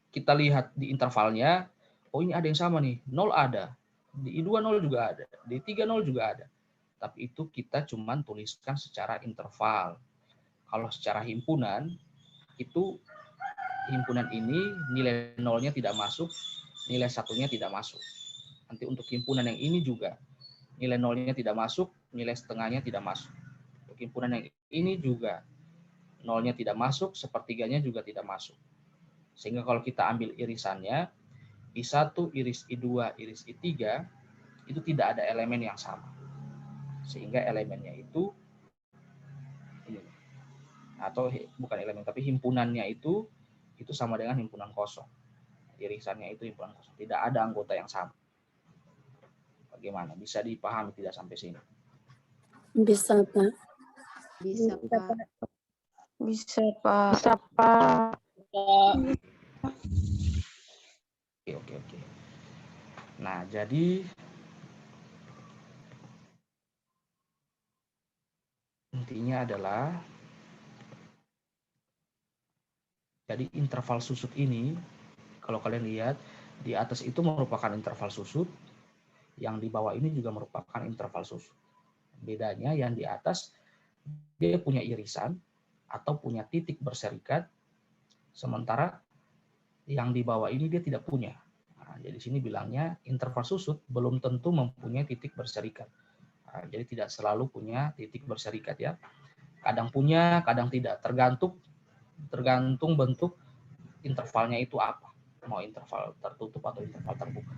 kita lihat di intervalnya, oh ini ada yang sama nih, 0 ada, di I2 0 juga ada, di I3 0 juga ada. Tapi itu kita cuman tuliskan secara interval. Kalau secara himpunan, itu himpunan ini nilai 0-nya tidak masuk, nilai 1-nya tidak masuk. Nanti untuk himpunan yang ini juga, nilai 0-nya tidak masuk, nilai setengahnya tidak masuk. Untuk himpunan yang ini juga, 0-nya tidak masuk, sepertiganya juga tidak masuk. Sehingga kalau kita ambil irisannya, I1, iris I2, iris I3, itu tidak ada elemen yang sama. Sehingga elemennya itu, ini, atau bukan elemen, tapi himpunannya itu sama dengan himpunan kosong. Irisannya itu himpunan kosong. Tidak ada anggota yang sama. Bagaimana? Bisa dipahami tidak sampai sini? Bisa, Pak. Bisa, Pak. Bisa, Pak. Bisa, Pak. Oke. Nah, jadi intinya adalah, jadi interval susut ini, kalau kalian lihat, di atas itu merupakan interval susut, yang di bawah ini juga merupakan interval susut. Bedanya yang di atas, dia punya irisan atau punya titik berserikat, sementara yang di bawah ini dia tidak punya. Nah, jadi sini bilangnya interval susut belum tentu mempunyai titik berserikat. Nah, jadi tidak selalu punya titik berserikat ya. Kadang punya, kadang tidak. Tergantung bentuk intervalnya itu apa. Mau interval tertutup atau interval terbuka.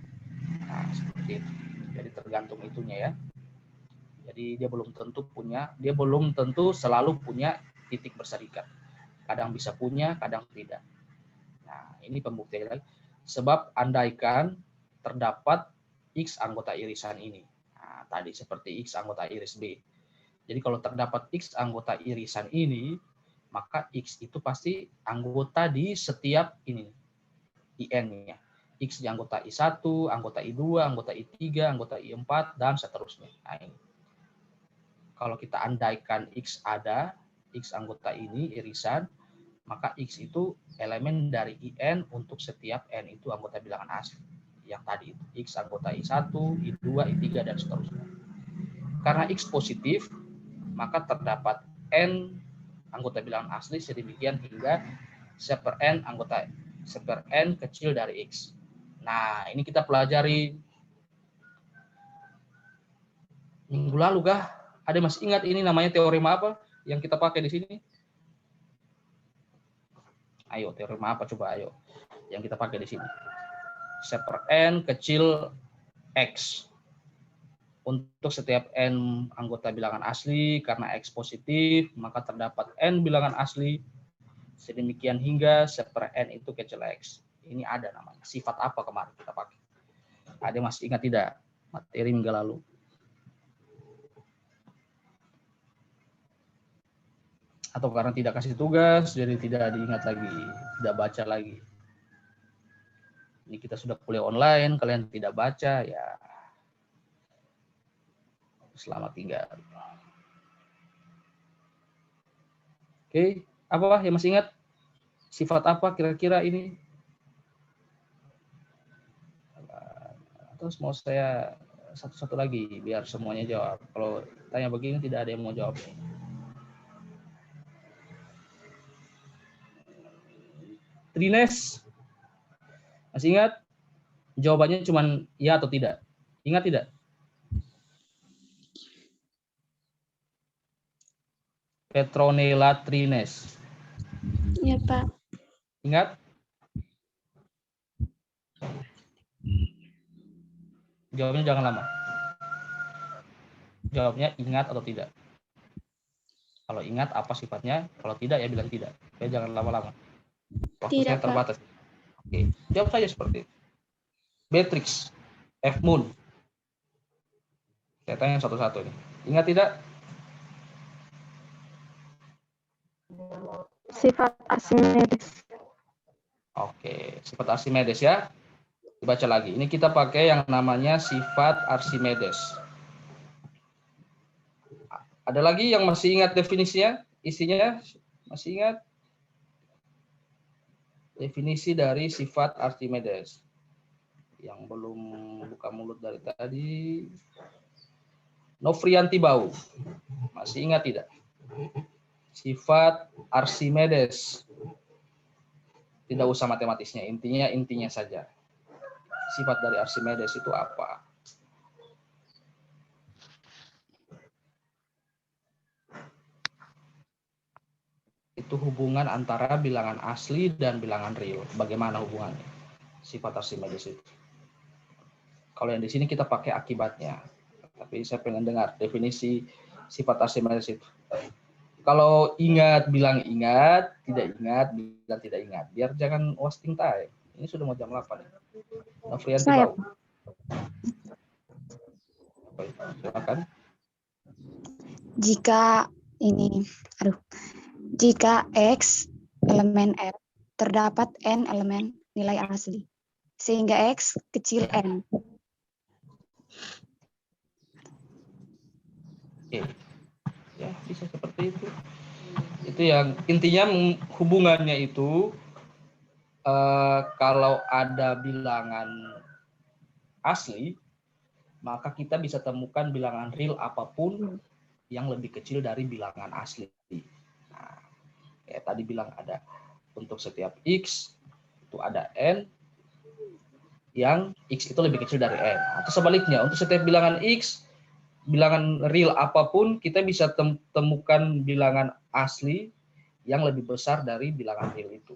Nah, seperti itu. Jadi tergantung itunya ya. Jadi dia belum tentu selalu punya titik berserikat. Kadang bisa punya, kadang tidak. Nah, ini pembuktian lagi. Sebab andaikan terdapat X anggota irisan ini. Nah, tadi seperti X anggota iris B. Jadi kalau terdapat X anggota irisan ini, maka X itu pasti anggota di setiap ini, IN-nya. X di anggota I1, anggota I2, anggota I3, anggota I4, dan seterusnya. Nah, ini. Kalau kita andaikan X ada, X anggota ini irisan, maka X itu elemen dari IN untuk setiap N itu anggota bilangan asli. Yang tadi itu, X anggota I1, I2, I3, dan seterusnya. Karena X positif, maka terdapat N anggota bilangan asli sedemikian hingga seper N kecil dari X. Nah, ini kita pelajari minggu lalu kah? Ada masih ingat ini namanya teorema apa yang kita pakai di sini? Ayo, teorema apa coba ayo yang kita pakai di sini? Seper N kecil X. Untuk setiap N anggota bilangan asli, karena X positif, maka terdapat N bilangan asli, sedemikian hingga seper N itu kecil X. Ini ada namanya. Sifat apa kemarin kita pakai? Ada masih ingat tidak? Materi minggu lalu. Atau karena tidak kasih tugas, jadi tidak diingat lagi, tidak baca lagi. Ini kita sudah kuliah online, kalian tidak baca, ya selamat tinggal. Oke, apa yang masih ingat? Sifat apa kira-kira ini? Terus mau saya satu-satu lagi, biar semuanya jawab. Kalau tanya begini, tidak ada yang mau jawab. Trines, masih ingat? Jawabannya cuma ya atau tidak. Ingat tidak? Petronella Trines. Iya, Pak. Ingat? Jawabnya jangan lama. Jawabnya ingat atau tidak. Kalau ingat apa sifatnya, kalau tidak ya bilang tidak. Ya jangan lama-lama. Waktu saya terbatas. Oke, jawab saja seperti itu. Beatrix, F Moon. Saya tanya satu-satu nih. Ingat tidak? Sifat Archimedes. Oke, sifat Archimedes ya. Dibaca lagi. Ini kita pakai yang namanya sifat Archimedes. Ada lagi yang masih ingat definisinya? Isinya masih ingat? Definisi dari sifat Archimedes. Yang belum buka mulut dari tadi. Nofrianti Bau. Masih ingat tidak? Sifat Archimedes. Tidak usah matematisnya, intinya saja. Sifat dari Archimedes itu apa? itu hubungan antara bilangan asli dan bilangan real. Bagaimana hubungannya? Sifat Archimedes itu. Kalau yang di sini kita pakai akibatnya. Tapi saya pengen dengar definisi sifat Archimedes itu. Kalau ingat, bilang ingat, tidak ingat, bilang tidak ingat. Biar jangan wasting time. Ini sudah mau jam 8. Novrianti Saya. Bau. Silakan. Jika X elemen R terdapat N elemen nilai asli, sehingga X kecil N. Oke. Ya, bisa seperti itu. Itu yang intinya hubungannya itu kalau ada bilangan asli, maka kita bisa temukan bilangan real apapun yang lebih kecil dari bilangan asli. Nah, kayak tadi bilang ada untuk setiap X itu ada N yang X itu lebih kecil dari N. Atau sebaliknya, untuk setiap bilangan X, bilangan real apapun, kita bisa temukan bilangan asli yang lebih besar dari bilangan real itu.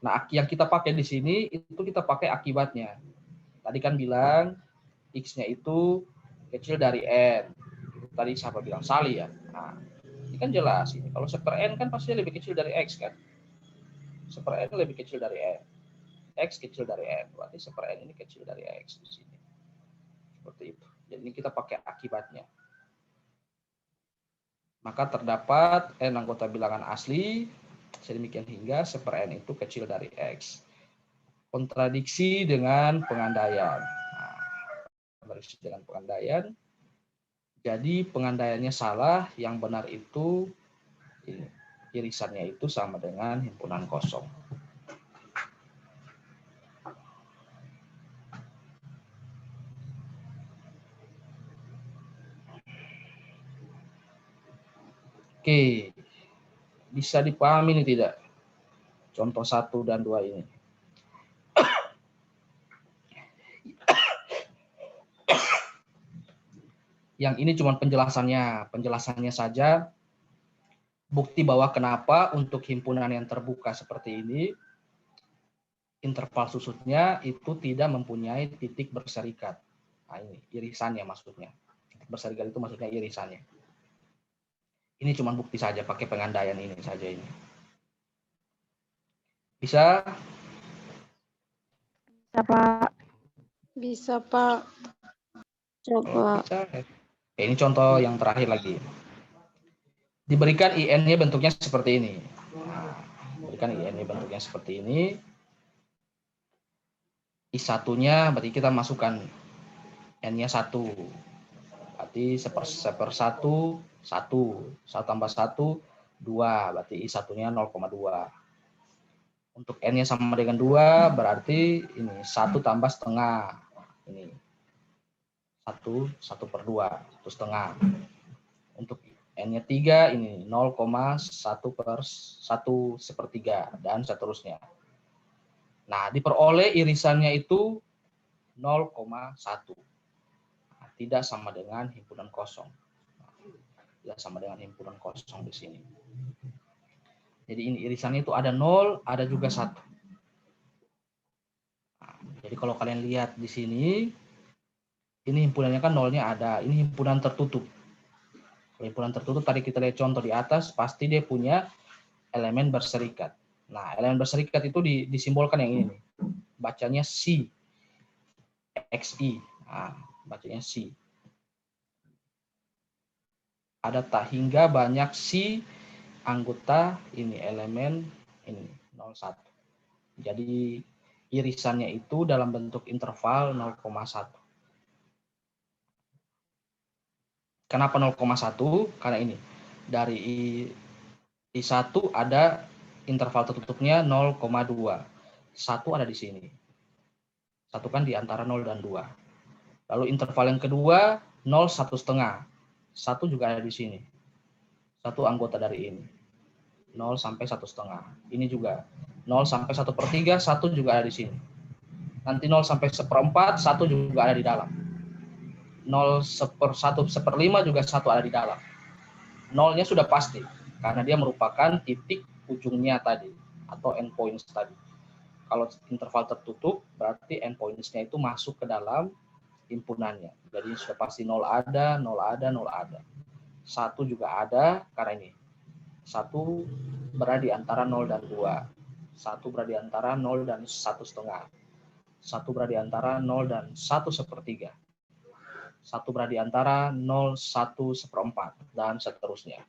Nah, yang kita pakai di sini, itu kita pakai akibatnya. Tadi kan bilang X-nya itu kecil dari N. Tadi siapa bilang? Sali ya. Nah, ini kan jelas. Ini kalau seper N kan pasti lebih kecil dari X kan. Seper N lebih kecil dari N. X kecil dari N. Berarti seper N ini kecil dari X di sini. Seperti itu. Jadi ini kita pakai akibatnya. Maka terdapat N anggota bilangan asli, sedemikian hingga seper N itu kecil dari X. Kontradiksi dengan pengandaian. Nah, kontradiksi dengan pengandaian. Jadi pengandaiannya salah, yang benar itu ini, irisannya itu sama dengan himpunan kosong. Oke, bisa dipahami ini tidak? Contoh 1 dan 2 ini. Yang ini cuma penjelasannya saja, bukti bahwa kenapa untuk himpunan yang terbuka seperti ini, interval susutnya itu tidak mempunyai titik berserikat. Nah ini, irisannya maksudnya. Titik berserikat itu maksudnya irisannya. Ini cuma bukti saja, pakai pengandaian ini saja ini. Bisa? Bisa, Pak. Bisa, Pak. Coba. Bisa. Oke, ini contoh yang terakhir lagi. Diberikan IN-nya bentuknya seperti ini. Nah, diberikan IN-nya bentuknya seperti ini. I1-nya berarti kita masukkan N-nya 1. Berarti seper 1, 1 tambah 1, 2. Berarti I1-nya 0,2. Untuk N-nya sama dengan 2, berarti ini 1 tambah setengah. Ini 1 per 2, 1,5. Untuk N-nya 3, ini 0,1 per 1 sepertiga, dan seterusnya. Nah, diperoleh irisannya itu 0,1. Nah, tidak sama dengan himpunan kosong. Tidak sama dengan himpunan kosong di sini. Jadi ini irisannya itu ada 0, ada juga 1. Nah, jadi kalau kalian lihat di sini, ini himpunannya kan 0-nya ada. Ini himpunan tertutup. Himpunan tertutup tadi kita lihat contoh di atas, pasti dia punya elemen berserikat. Nah, elemen berserikat itu disimbolkan yang ini. Bacanya C. XI. Nah, bacanya C. Ada tak hingga banyak C anggota ini elemen ini 0,1. Jadi irisannya itu dalam bentuk interval 0,1. Kenapa 0,1? Karena ini dari I1 ada interval tertutupnya 0,2. 1 ada di sini. 1 kan di antara 0 dan 2. Lalu interval yang kedua 0, 1,5. 1 juga ada di sini. 1 anggota dari ini. 0 sampai 1,5. Ini juga 0 sampai 1/3, 1 juga ada di sini. Nanti 0 sampai 1/4, 1 juga ada di dalam. 0 1/5 juga 1 ada di dalam. 0-nya sudah pasti. karena dia merupakan titik ujungnya tadi atau endpoints tadi. Kalau interval tertutup berarti endpoints-nya itu masuk ke dalam himpunannya. Jadi sudah pasti 0 ada, 0 ada, 0 ada. 1 juga ada karena ini. 1 berada di antara 0 dan 2. 1 berada di antara 0 dan 1,5. 1 berada di antara 0 dan 1/3. 1 berada di antara 0, 1/4 dan seterusnya.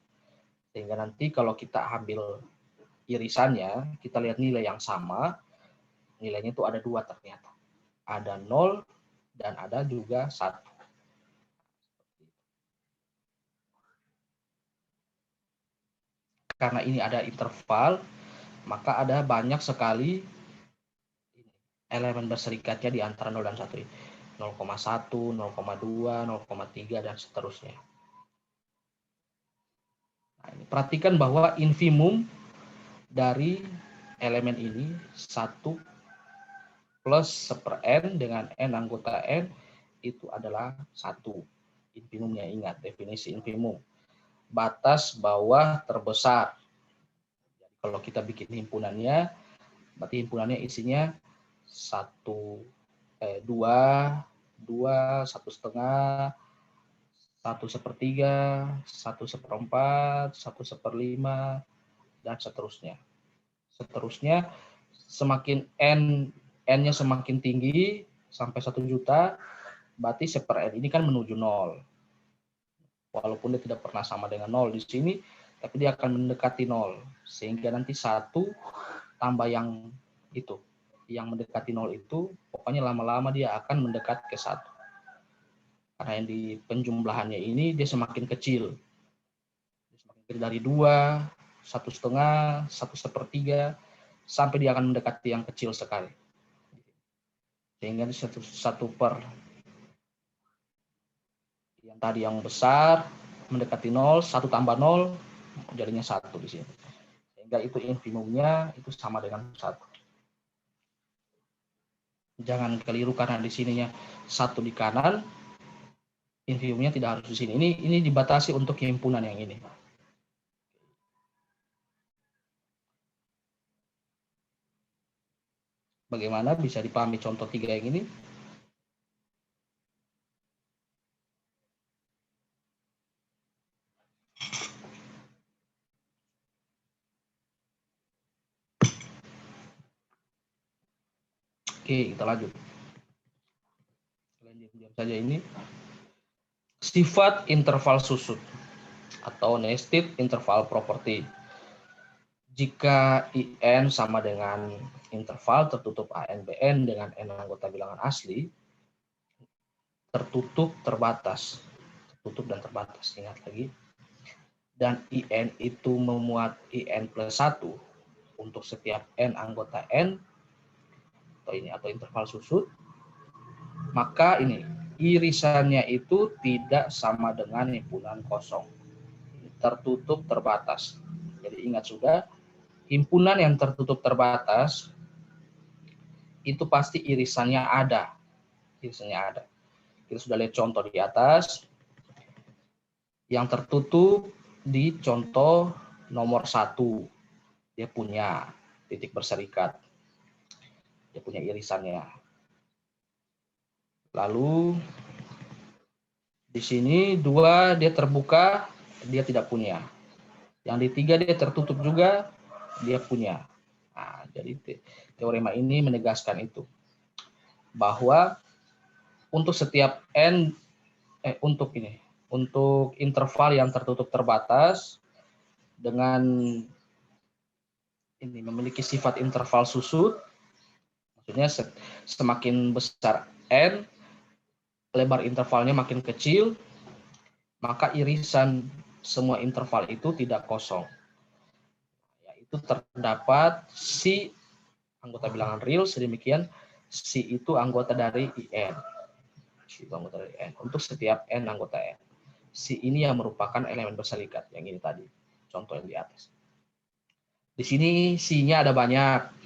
Sehingga nanti kalau kita ambil irisannya, kita lihat nilai yang sama, nilainya itu ada 2 ternyata. Ada 0 dan ada juga 1. Karena ini ada interval, maka ada banyak sekali elemen berserikatnya di antara 0 dan 1 ini. 0,1, 0,2, 0,3, dan seterusnya. Nah, ini perhatikan bahwa infimum dari elemen ini 1 plus 1/n dengan n anggota n itu adalah 1. Infimumnya, ingat definisi infimum. Batas bawah terbesar. Jadi kalau kita bikin himpunannya, berarti himpunannya isinya 2, 1,5, 1/3, 1/4, 1/5, dan seterusnya. Seterusnya, semakin n-nya semakin tinggi sampai 1 juta, berarti 1/n ini kan menuju 0. Walaupun dia tidak pernah sama dengan 0 di sini, tapi dia akan mendekati 0. Sehingga nanti 1 tambah yang itu, yang mendekati 0 itu, pokoknya lama-lama dia akan mendekat ke 1. Karena yang di penjumlahannya ini dia semakin kecil. Semakin kecil dari 2, 1,5, 1/3, sampai dia akan mendekati yang kecil sekali. Sehingga 1 per yang tadi yang besar mendekati 0, 1 tambah 0 jadinya 1 di sini. Sehingga itu infimumnya itu sama dengan 1. Jangan keliru karena di sininya 1 di kanan, infimumnya tidak harus di sini. Ini dibatasi untuk himpunan yang ini. Bagaimana bisa dipahami contoh 3 yang ini? Oke, kita lanjut. Kalian diam-diam saja ini. Sifat interval susut atau nested interval property. Jika IN sama dengan interval tertutup ANBN dengan N anggota bilangan asli, tertutup terbatas. Tertutup dan terbatas, ingat lagi. Dan IN itu memuat IN plus 1 untuk setiap N anggota N, atau interval susut, maka ini irisannya itu tidak sama dengan himpunan kosong. Tertutup terbatas. Jadi ingat sudah, himpunan yang tertutup terbatas itu pasti irisannya ada. Irisannya ada. Kita sudah lihat contoh di atas. Yang tertutup di contoh nomor 1. Dia punya titik berserikat. Dia punya irisannya. Lalu di sini 2 dia terbuka, dia tidak punya. Yang di 3 dia tertutup juga, dia punya. Nah, jadi teorema ini menegaskan itu. Bahwa untuk setiap n untuk interval yang tertutup terbatas dengan ini memiliki sifat interval susut, maksudnya semakin besar n, lebar intervalnya makin kecil, maka irisan semua interval itu tidak kosong. Yaitu terdapat si anggota bilangan real, sedemikian si itu anggota dari IN. Si itu anggota dari N. Untuk setiap N anggota N. Si ini yang merupakan elemen berserikat, yang ini tadi. Contoh yang di atas. Di sini si-nya ada banyak.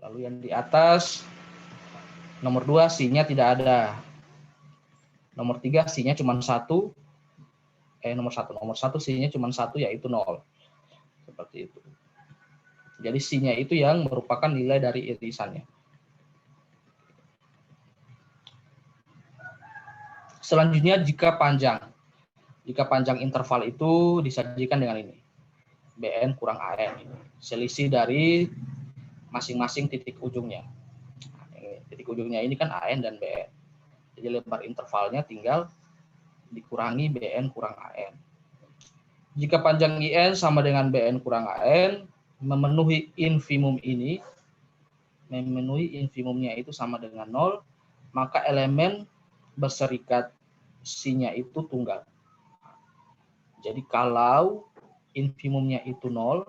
Lalu yang di atas, nomor 2 si-nya tidak ada. Nomor 3 si-nya cuma 1. nomor satu C-nya cuma 1 yaitu 0. Seperti itu. Jadi C-nya itu yang merupakan nilai dari irisannya. Selanjutnya jika panjang interval itu disajikan dengan ini. BN kurang AN. Selisih dari masing-masing titik ujungnya. Titik ujungnya ini kan AN dan BN. Jadi lebar intervalnya tinggal dikurangi BN kurang AN. Jika panjang IN sama dengan BN kurang AN, memenuhi infimum ini, infimumnya itu sama dengan 0, maka elemen berserikat C-nya itu tunggal. Jadi kalau infimumnya itu 0,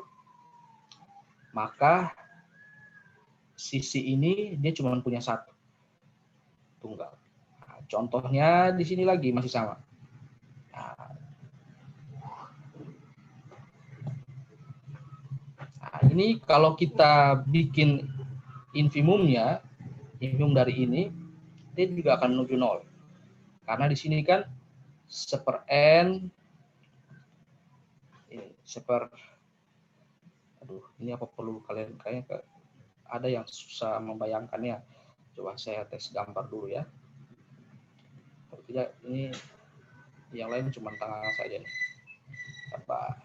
maka sisi ini dia cuma punya 1, tunggal. Nah, contohnya di sini lagi masih sama. Nah, ini kalau kita bikin infimumnya, infimum dari ini, dia juga akan menuju 0. Karena di sini kan seper N, ini apa perlu kalian, kayaknya ada yang susah membayangkannya. Coba saya tes gambar dulu ya. Kalau tidak, ini yang lain cuma tengah saja nih. Apa?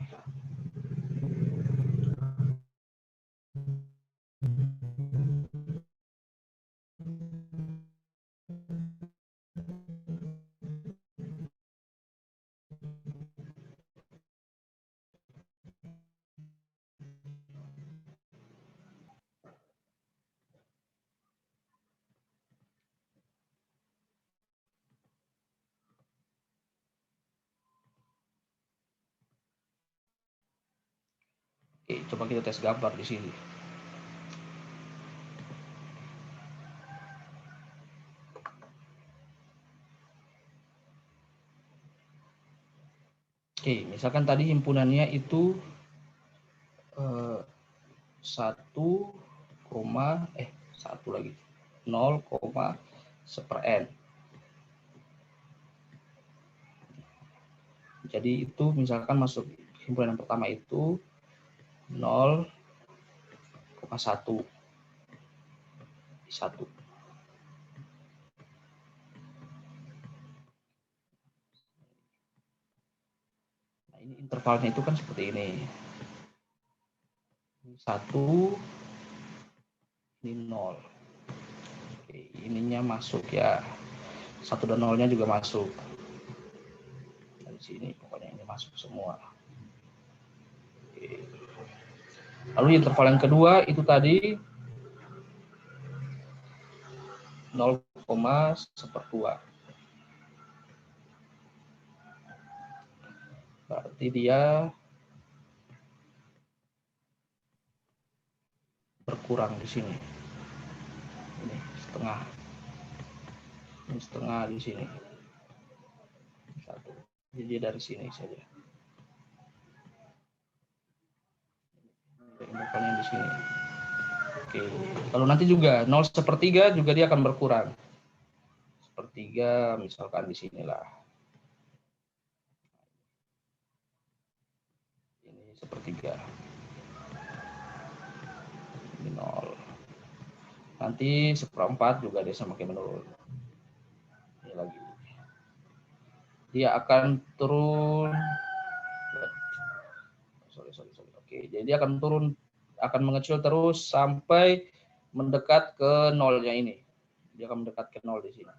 Oke, coba kita tes gambar di sini. Oke, misalkan tadi himpunannya itu 0, seper N. Jadi itu misalkan masuk himpunan yang pertama itu 0,1. 1. Nah, ini intervalnya itu kan seperti ini. 1, ini 0. Oke, ininya masuk ya. 1 dan 0-nya juga masuk. Dari sini pokoknya ini masuk semua. Oke. Lalu interval yang kedua itu tadi 0,1/2. Berarti dia berkurang di sini. Ini setengah. Ini setengah di sini. 1. Jadi dari sini saja. Intervalnya di sini. Oke. Lalu nanti juga 0/3 juga dia akan berkurang. 1/3 misalkan di sinilah. Ini 1/3. Ini 0. Nanti 1/4 juga dia semakin menurun. Ini lagi. Dia akan turun. Sorry. Oke, jadi dia akan turun, akan mengecil terus sampai mendekat ke 0-nya ini. Dia akan mendekat ke 0 di sini.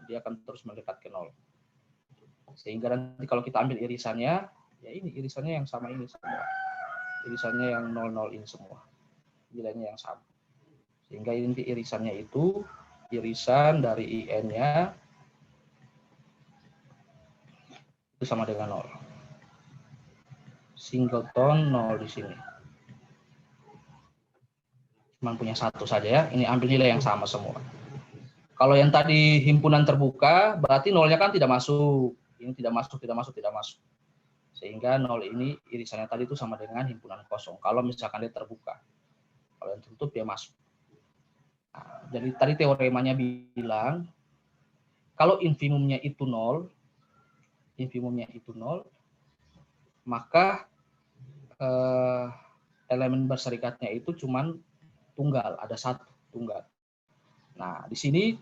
Dia akan terus mendekat ke 0. Sehingga nanti kalau kita ambil irisannya, ya ini irisannya yang sama ini semua. Irisannya yang 0 ini semua. Nilainya yang sama. Sehingga inti irisannya itu irisan dari IN-nya itu sama dengan 0. Singleton 0 di sini. Cuma punya 1 saja ya. Ini ambil nilai yang sama semua. Kalau yang tadi himpunan terbuka, berarti 0-nya kan tidak masuk. Ini tidak masuk. Sehingga 0 ini irisannya tadi itu sama dengan himpunan kosong. Kalau misalkan dia terbuka. Kalau yang tertutup dia masuk. Nah, jadi tadi teoremanya bilang, kalau infimumnya itu 0, infimumnya itu 0, maka elemen berserikatnya itu cuman tunggal, ada satu tunggal. Nah, di sini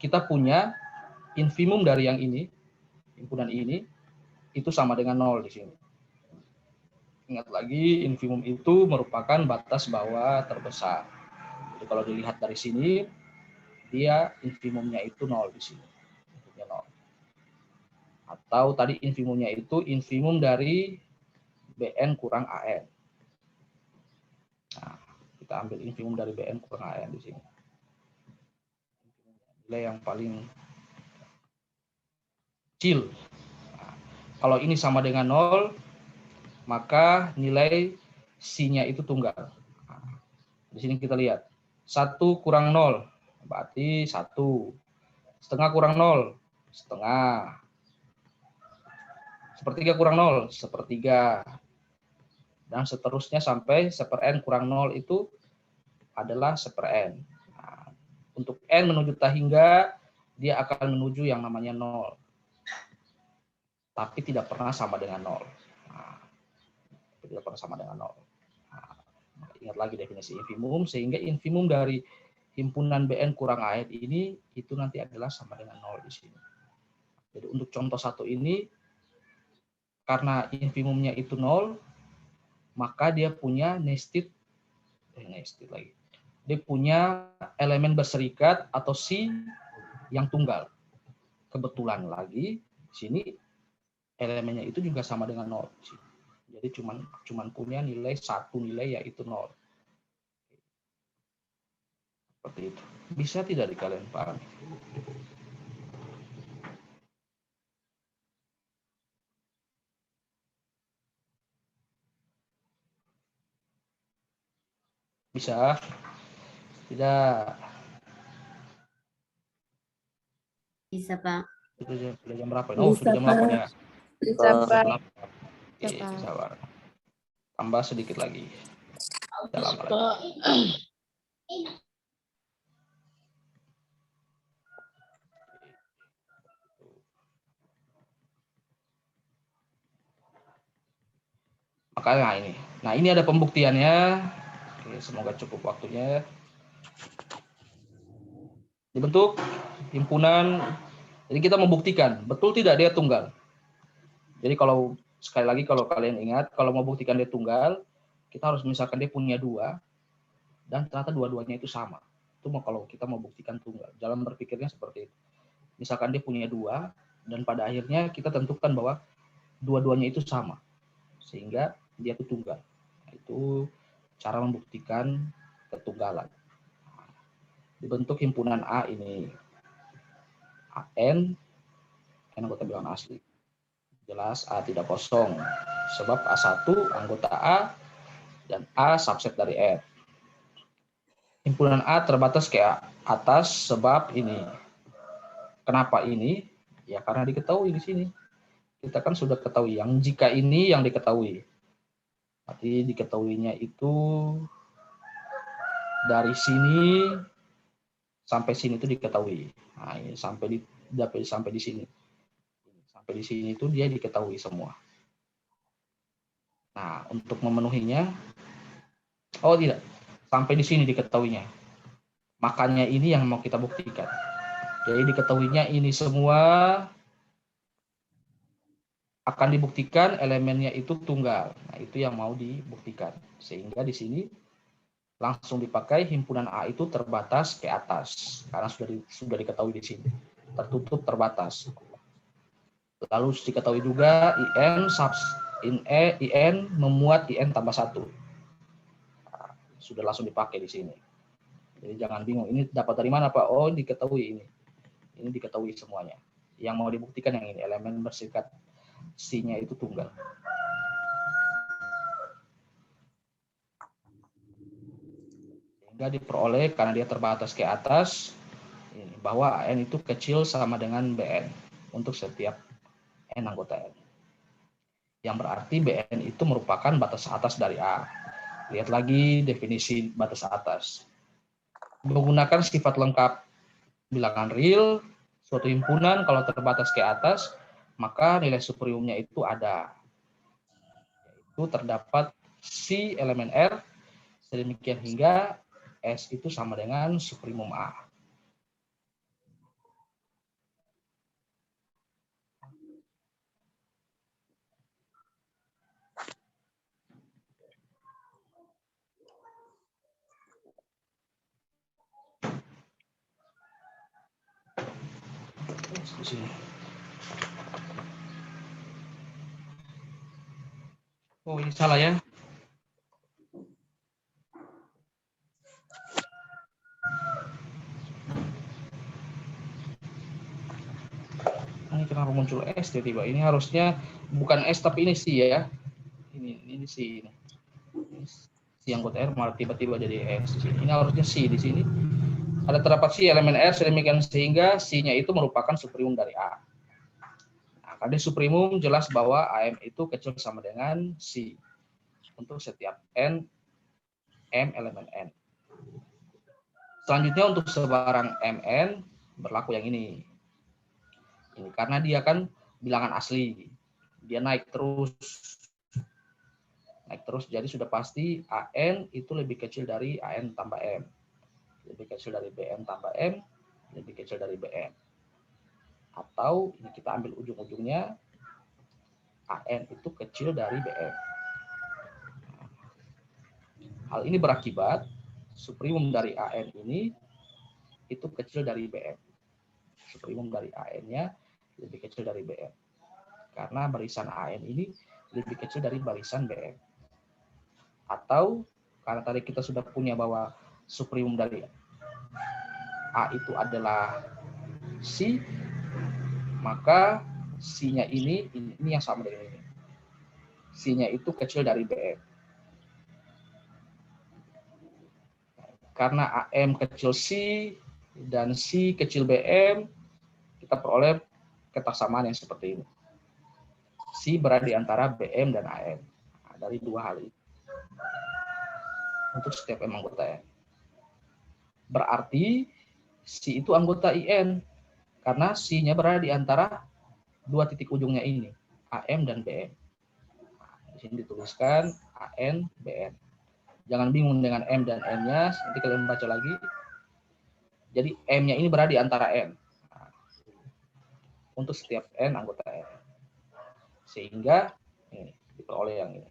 kita punya infimum dari yang ini, himpunan ini, itu sama dengan 0 di sini. Ingat lagi, infimum itu merupakan batas bawah terbesar. Jadi kalau dilihat dari sini, dia infimumnya itu 0 di sini. 0. Atau tadi infimumnya itu infimum dari BN kurang AN. Nah, kita ambil infimum dari BN kurang AN di sini. Nilai yang paling kecil. Nah, kalau ini sama dengan 0, maka nilai C-nya itu tunggal. Nah, di sini kita lihat. 1 kurang 0, berarti 1. Setengah kurang 0, setengah. Sepertiga kurang 0, sepertiga. Dan seterusnya sampai 1/n kurang 0 itu adalah 1/n. Nah, untuk n menuju tahingga, dia akan menuju yang namanya 0. Tapi tidak pernah sama dengan 0. Nah, tidak pernah sama dengan 0. Nah, ingat lagi definisi infimum, sehingga infimum dari himpunan BN kurang AN ini itu nanti adalah sama dengan 0 di sini. Jadi untuk contoh 1 ini, karena infimumnya itu 0, maka dia punya nested lagi. Dia punya elemen berserikat atau C yang tunggal. Kebetulan lagi di sini elemennya itu juga sama dengan 0. Jadi cuman punya nilai satu nilai, yaitu 0. Seperti itu. Bisa tidak di kalian pahami? Bisa? Tidak. Bisa, Pak. Sudah jam berapa? Oh, sudah jam 8 ya. Bisa, Pak. Oke, sabar. Tambah sedikit lagi. Tidak lama lagi. Makanya ini. Nah, ini ada pembuktiannya. Oke, semoga cukup waktunya. Dibentuk himpunan. Jadi kita membuktikan, betul tidak dia tunggal. Jadi kalau sekali lagi, kalau kalian ingat, kalau mau buktikan dia tunggal, kita harus misalkan dia punya 2, dan ternyata dua-duanya itu sama. Itu kalau kita mau buktikan tunggal. Jalan berpikirnya seperti itu. Misalkan dia punya 2, dan pada akhirnya kita tentukan bahwa dua-duanya itu sama. Sehingga dia itu tunggal. Itu cara membuktikan ketunggalan. Dibentuk himpunan A ini. AN, anggota bilangan asli. Jelas A tidak kosong. Sebab A1 anggota A, dan A subset dari R. Himpunan A terbatas ke atas sebab ini. Kenapa ini? Ya karena diketahui di sini. Kita kan sudah ketahui yang jika ini yang diketahui. Berarti diketahuinya itu dari sini sampai sini itu diketahui. Nah, ini sampai di sini. Sampai di sini itu dia diketahui semua. Nah, untuk memenuhinya, oh tidak, sampai di sini diketahuinya. Makanya ini yang mau kita buktikan. Jadi diketahuinya ini semua akan dibuktikan elemennya itu tunggal. Nah, itu yang mau dibuktikan. Sehingga di sini langsung dipakai himpunan A itu terbatas ke atas karena sudah diketahui di sini. Tertutup terbatas. Lalu diketahui juga IN memuat IN tambah 1. Nah, sudah langsung dipakai di sini. Jadi jangan bingung, ini dapat dari mana Pak? Oh, diketahui ini. Ini diketahui semuanya. Yang mau dibuktikan yang ini, elemen berserikat C-nya itu tunggal. Sehingga diperoleh karena dia terbatas ke atas, bahwa AN itu kecil sama dengan BN untuk setiap N anggota N. Yang berarti BN itu merupakan batas atas dari A. Lihat lagi definisi batas atas. Menggunakan sifat lengkap bilangan real, suatu himpunan kalau terbatas ke atas, maka nilai supremumnya itu ada. Yaitu terdapat C elemen R, sedemikian hingga S itu sama dengan supremum A. Di sini. Oh, ini salah ya. Ini kenapa muncul S tiba-tiba? Ini harusnya bukan S tapi ini C ya. Ini C ini. C anggota R malah tiba-tiba jadi S di sini. Ini harusnya C di sini. Ada terdapat C elemen R sedemikian sehingga C-nya itu merupakan supremum dari A. Nah, karena supremum jelas bahwa AM itu kecil sama dengan C untuk setiap N M elemen N. Selanjutnya untuk sebarang MN berlaku yang ini. Ini karena dia kan bilangan asli. Dia naik terus. Naik terus, jadi sudah pasti AN itu lebih kecil dari AN tambah M. Lebih kecil dari BM tambah M, lebih kecil dari BM. Atau ini kita ambil ujung-ujungnya, AN itu kecil dari BM. Hal ini berakibat supremum dari AN ini itu kecil dari BM. Supremum dari AN-nya lebih kecil dari BM. Karena barisan AN ini lebih kecil dari barisan BM. Atau karena tadi kita sudah punya bahwa supremum dari A itu adalah C, maka C-nya ini yang sama dengan ini. C-nya itu kecil dari BM. Karena AM kecil C dan C kecil BM, kita peroleh ketersamaan yang seperti ini. C berada di antara BM dan AM. Nah, dari dua hal itu. Untuk setiap M anggota N. Berarti C itu anggota IN karena C-nya berada di antara dua titik ujungnya ini, AM dan BM. Nah, di sini dituliskan AN, BN. Jangan bingung dengan M dan N-nya, nanti kalian baca lagi. Jadi M-nya ini berada di antara N. Nah, untuk setiap N anggota N. Sehingga ini diperoleh yang ini.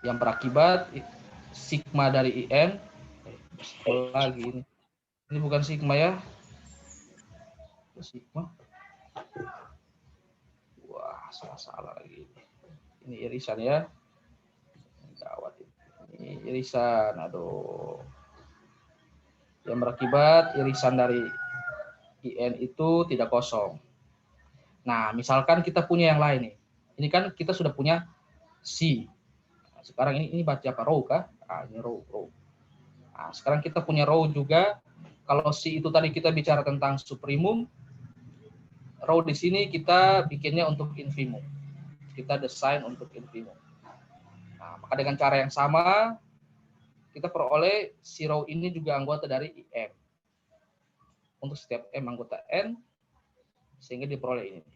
Yang berakibat sigma dari IN lagi ini. Ini bukan sigma ya. Sigma. Wah, salah lagi. Ini irisan ya. Gawat ini. Ini irisan, aduh. Yang berakibat irisan dari IN itu tidak kosong. Nah, misalkan kita punya yang lain nih. Ini kan kita sudah punya C. Nah, sekarang ini baca apa? Row kah? Ah, ini row. Nah, sekarang kita punya row juga. Kalau C itu tadi kita bicara tentang supremum, row di sini kita bikinnya untuk infimum. Kita desain untuk infimum. Nah, maka dengan cara yang sama, kita peroleh si row ini juga anggota dari IM. Untuk setiap M anggota N, sehingga diperoleh ini.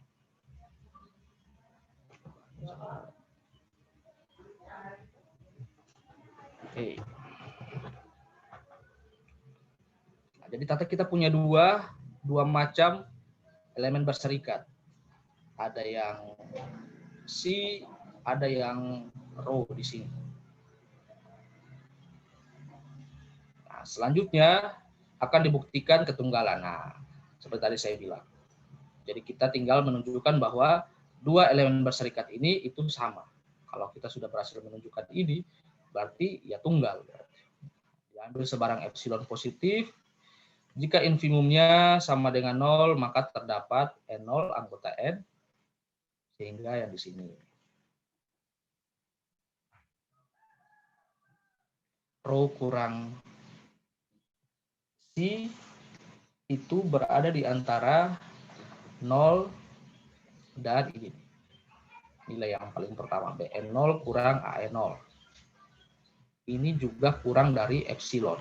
Oke. Jadi tata kita punya dua macam elemen berserikat. Ada yang C, ada yang row di sini. Nah, selanjutnya akan dibuktikan ketunggalan. Nah, seperti tadi saya bilang. Jadi kita tinggal menunjukkan bahwa dua elemen berserikat ini itu sama. Kalau kita sudah berhasil menunjukkan ini, berarti ya tunggal. Diambil sebarang epsilon positif. Jika infimumnya sama dengan 0, maka terdapat N0 anggota N, sehingga yang di sini. Row kurang C itu berada di antara 0 dan ini. Nilai yang paling pertama, BN0 kurang AN0. Ini juga kurang dari epsilon.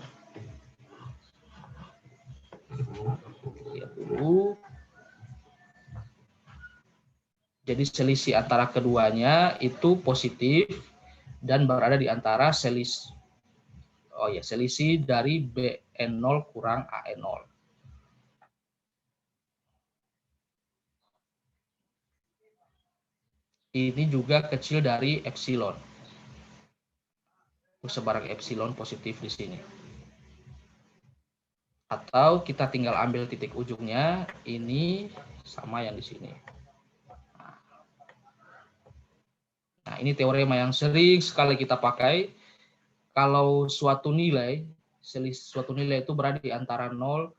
Lihat dulu. Jadi selisih antara keduanya itu positif dan berada di antara selisih dari BN0 kurang AN0. Ini juga kecil dari epsilon. Sebarang epsilon positif di sini. Atau kita tinggal ambil titik ujungnya, ini sama yang di sini. Nah, ini teorema yang sering sekali kita pakai. Kalau suatu nilai itu berada di antara 0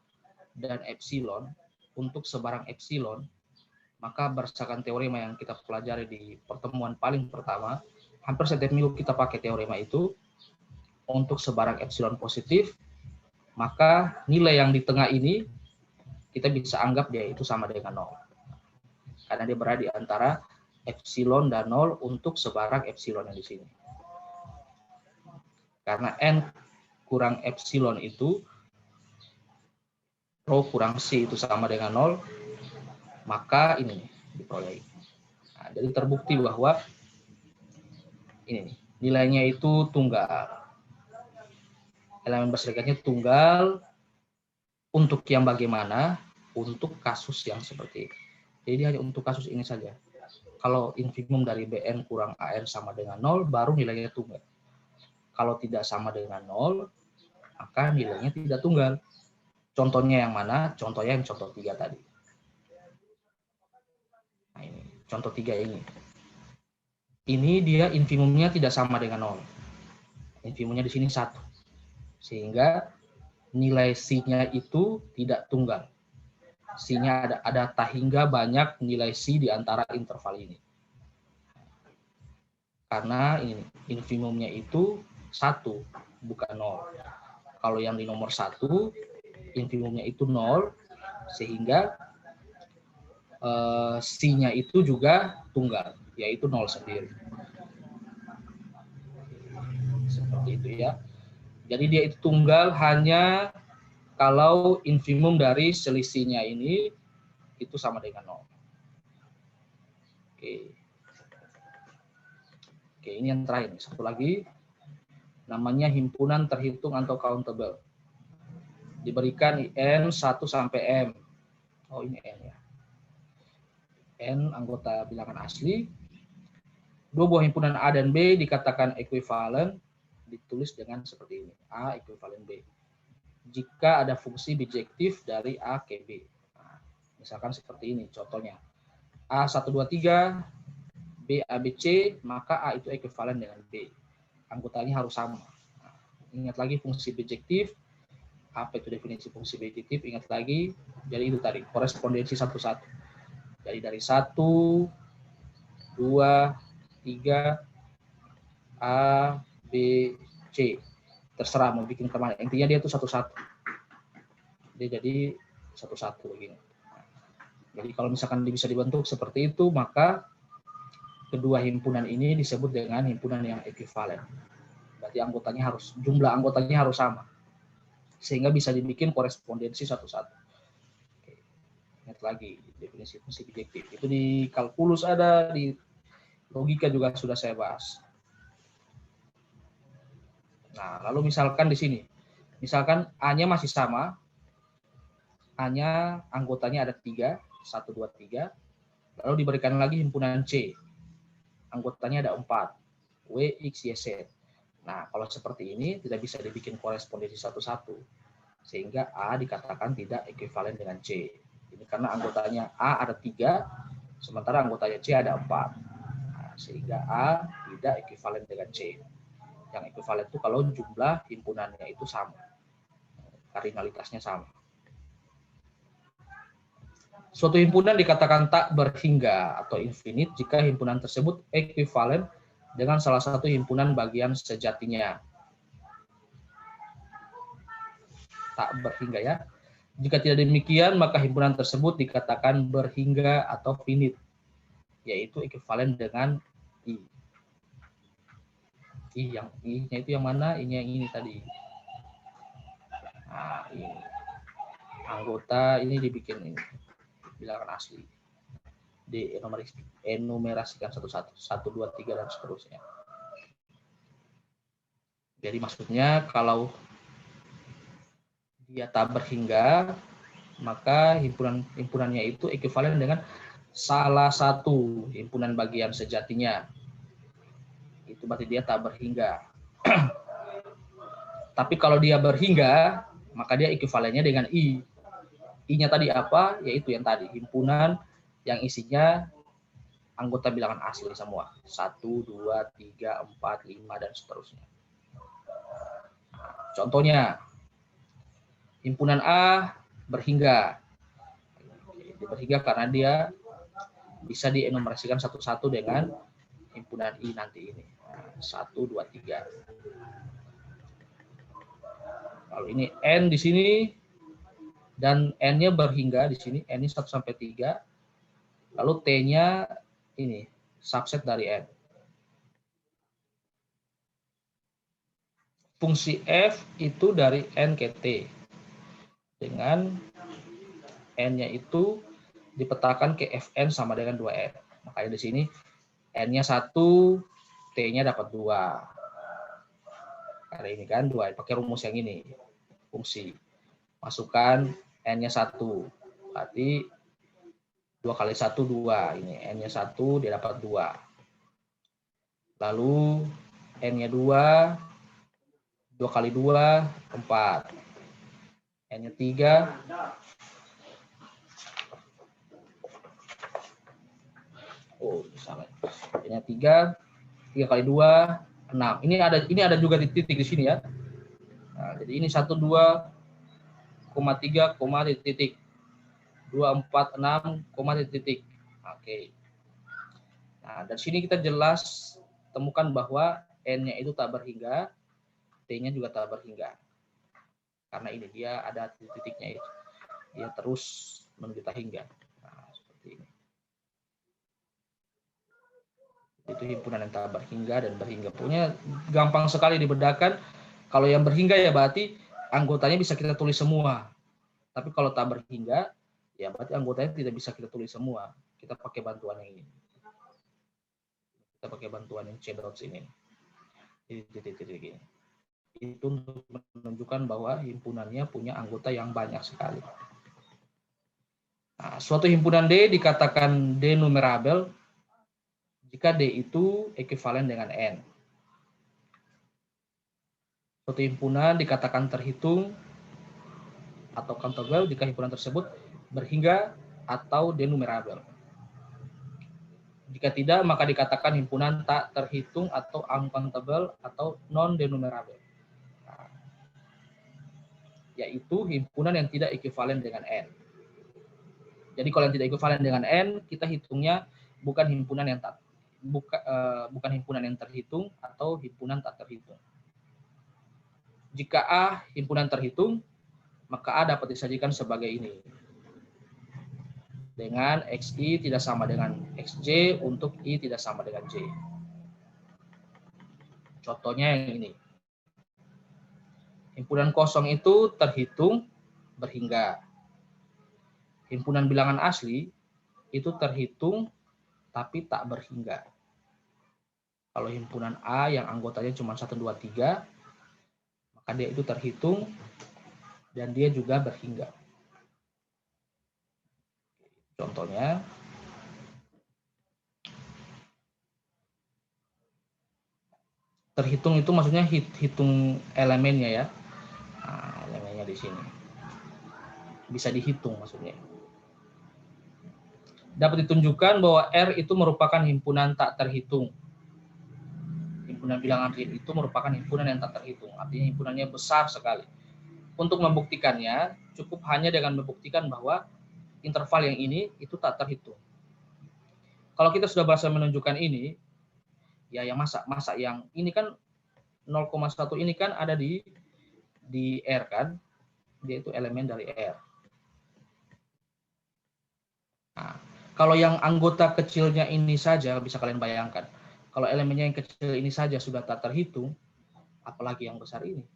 dan epsilon, untuk sebarang epsilon, maka berdasarkan teorema yang kita pelajari di pertemuan paling pertama, hampir setiap minggu kita pakai teorema itu, untuk sebarang epsilon positif, maka nilai yang di tengah ini kita bisa anggap dia itu sama dengan 0. Karena dia berada di antara epsilon dan 0 untuk sebarang epsilon yang di sini. Karena n kurang epsilon itu, rho kurang c itu sama dengan 0, maka ini diperoleh. Nah, jadi terbukti bahwa ini nilainya itu tunggal. Elemen berserikatnya tunggal untuk yang bagaimana? Untuk kasus yang seperti ini. Jadi hanya untuk kasus ini saja. Kalau infimum dari BN kurang AN sama dengan 0, baru nilainya tunggal. Kalau tidak sama dengan 0, maka nilainya tidak tunggal. Contohnya yang mana? Contohnya yang contoh 3 tadi. Nah, ini contoh 3 ini. Ini dia infimumnya tidak sama dengan 0. Infimumnya di sini 1. Sehingga nilai C-nya itu tidak tunggal. C-nya ada tak hingga banyak nilai C di antara interval ini. Karena ini infimumnya itu 1, bukan 0. Kalau yang di nomor 1, infimumnya itu 0, sehingga C-nya itu juga tunggal, yaitu 0 sendiri. Seperti itu ya. Jadi dia itu tunggal hanya kalau infimum dari selisihnya ini itu sama dengan 0. Oke, ini yang terakhir. Satu lagi, namanya himpunan terhitung atau countable. Diberikan N 1 sampai M. Oh, ini N ya. N anggota bilangan asli. Dua buah himpunan A dan B dikatakan ekuivalen, ditulis dengan seperti ini. A ekuivalen B. Jika ada fungsi bijektif dari A ke B. Nah, misalkan seperti ini contohnya. A1, 2, 3, B, A, B, C, maka A itu ekuivalen dengan B. Anggotanya harus sama. Nah, ingat lagi fungsi bijektif. Apa itu definisi fungsi bijektif? Ingat lagi. Jadi itu tadi, korespondensi satu-satu. Jadi dari 1, 2, 3, A, B, C. Terserah mau bikin kemana. Intinya dia itu satu-satu. Dia jadi satu-satu begini. Jadi kalau misalkan bisa dibentuk seperti itu, maka kedua himpunan ini disebut dengan himpunan yang ekuivalen. Berarti anggotanya jumlah anggotanya harus sama. Sehingga bisa dibikin korespondensi satu-satu. Oke. Ingat lagi definisi fungsi bijektif. Itu di kalkulus ada, di logika juga sudah saya bahas. Nah, lalu misalkan di sini, misalkan A-nya masih sama, A-nya anggotanya ada 3, 1, 2, 3, lalu diberikan lagi himpunan C, anggotanya ada 4, W, X, Y, Z. Nah, kalau seperti ini tidak bisa dibikin korespondensi satu-satu, sehingga A dikatakan tidak ekuivalen dengan C. Ini karena anggotanya A ada 3, sementara anggotanya C ada 4. Nah, sehingga A tidak ekuivalen dengan C. Yang ekuivalen itu kalau jumlah himpunannya itu sama, kardinalitasnya sama. Suatu himpunan dikatakan tak berhingga atau infinite jika himpunan tersebut ekuivalen dengan salah satu himpunan bagian sejatinya. Tak berhingga ya. Jika tidak demikian, maka himpunan tersebut dikatakan berhingga atau finite, yaitu ekuivalen dengan I. I-nya itu yang mana? I-nya yang ini tadi. Nah, ini. anggota ini dibikin ini bilangan asli, enumerasikan satu-satu, 1, 2, 3 dan seterusnya. Jadi maksudnya kalau dia tak berhingga, maka himpunannya itu ekuivalen dengan salah satu himpunan bagian sejatinya. Itu berarti dia tak berhingga. Tapi kalau dia berhingga, maka dia ekuivalennya dengan I. I-nya tadi apa? Yaitu yang tadi, himpunan yang isinya anggota bilangan asli semua. 1, 2, 3, 4, 5, dan seterusnya. Contohnya, himpunan A berhingga. Dia berhingga karena dia bisa dienumerasikan satu-satu dengan himpunan I nanti ini. 1, 2, 3. Lalu ini N di sini, dan N-nya berhingga di sini, N-nya 1 sampai 3. Lalu T-nya ini, subset dari N. Fungsi F itu dari N ke T. Dengan N-nya itu dipetakan ke Fn sama dengan 2N. Makanya di sini N-nya 1, T-nya dapat 2. Karena ini kan 2, pakai rumus yang ini. Fungsi. Masukkan N-nya 1. Berarti 2 kali 1, 2. Ini N-nya 1, dia dapat 2. Lalu N-nya 2. 2 kali 2, 4. N-nya 3. Oh, salah. N-nya 3. 3 kali 2, 6. Ini ada juga di titik di sini ya. Nah, jadi ini 1, 2,3, titik. 2, 4, 6, titik. Oke. Nah, dari sini kita jelas temukan bahwa N-nya itu tak berhingga, T-nya juga tak berhingga. Karena ini dia ada titiknya itu. Dia terus menuju tak hingga. Nah, seperti ini. Itu himpunan yang tak berhingga dan berhingga. Punya gampang sekali dibedakan. Kalau yang berhingga ya berarti anggotanya bisa kita tulis semua. Tapi kalau tak berhingga, ya berarti anggotanya tidak bisa kita tulis semua. Kita pakai bantuan yang ini. Kita pakai bantuan yang C-dots ini. Titik-titik ini. Itu untuk menunjukkan bahwa himpunannya punya anggota yang banyak sekali. Nah, suatu himpunan D dikatakan denumerabel jika D itu ekuivalen dengan N. Suatu himpunan dikatakan terhitung atau countable jika himpunan tersebut berhingga atau denumerabel. Jika tidak, maka dikatakan himpunan tak terhitung atau uncountable atau non-denumerabel. Yaitu himpunan yang tidak ekuivalen dengan N. Jadi kalau yang tidak ekuivalen dengan N, kita hitungnya bukan himpunan yang terhitung atau himpunan tak terhitung. Jika A himpunan terhitung, maka A dapat disajikan sebagai ini. Dengan XI tidak sama dengan XJ untuk I tidak sama dengan J. Contohnya yang ini. Himpunan kosong itu terhitung berhingga. Himpunan bilangan asli itu terhitung tapi tak berhingga. Kalau himpunan A yang anggotanya cuma 1, 2, 3, maka dia itu terhitung dan dia juga berhingga. Contohnya, terhitung itu maksudnya hitung elemennya ya. Nah, elemennya di sini. Bisa dihitung maksudnya. Dapat ditunjukkan bahwa R itu merupakan himpunan tak terhitung. Himpunan bilangan real itu merupakan himpunan yang tak terhitung. Artinya himpunannya besar sekali. Untuk membuktikannya, cukup hanya dengan membuktikan bahwa interval yang ini itu tak terhitung. Kalau kita sudah berhasil menunjukkan ini, ya yang masa yang ini kan 0,1 ini kan ada di R kan, dia itu elemen dari R. Nah, kalau yang anggota kecilnya ini saja bisa kalian bayangkan, kalau elemennya yang kecil ini saja sudah tak terhitung, apalagi yang besar ini.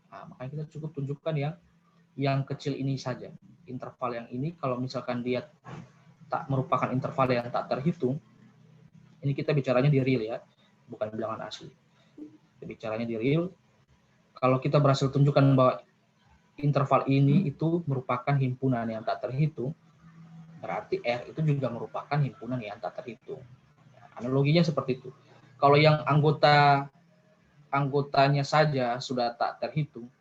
Nah, makanya kita cukup tunjukkan yang yang kecil ini saja. Interval yang ini kalau misalkan dia tak merupakan interval yang tak terhitung, ini kita bicaranya di real ya, bukan bilangan asli. Kita bicaranya di real. Kalau kita berhasil tunjukkan bahwa interval ini itu merupakan himpunan yang tak terhitung, berarti R itu juga merupakan himpunan yang tak terhitung. Analoginya seperti itu. Kalau yang anggotanya saja sudah tak terhitung,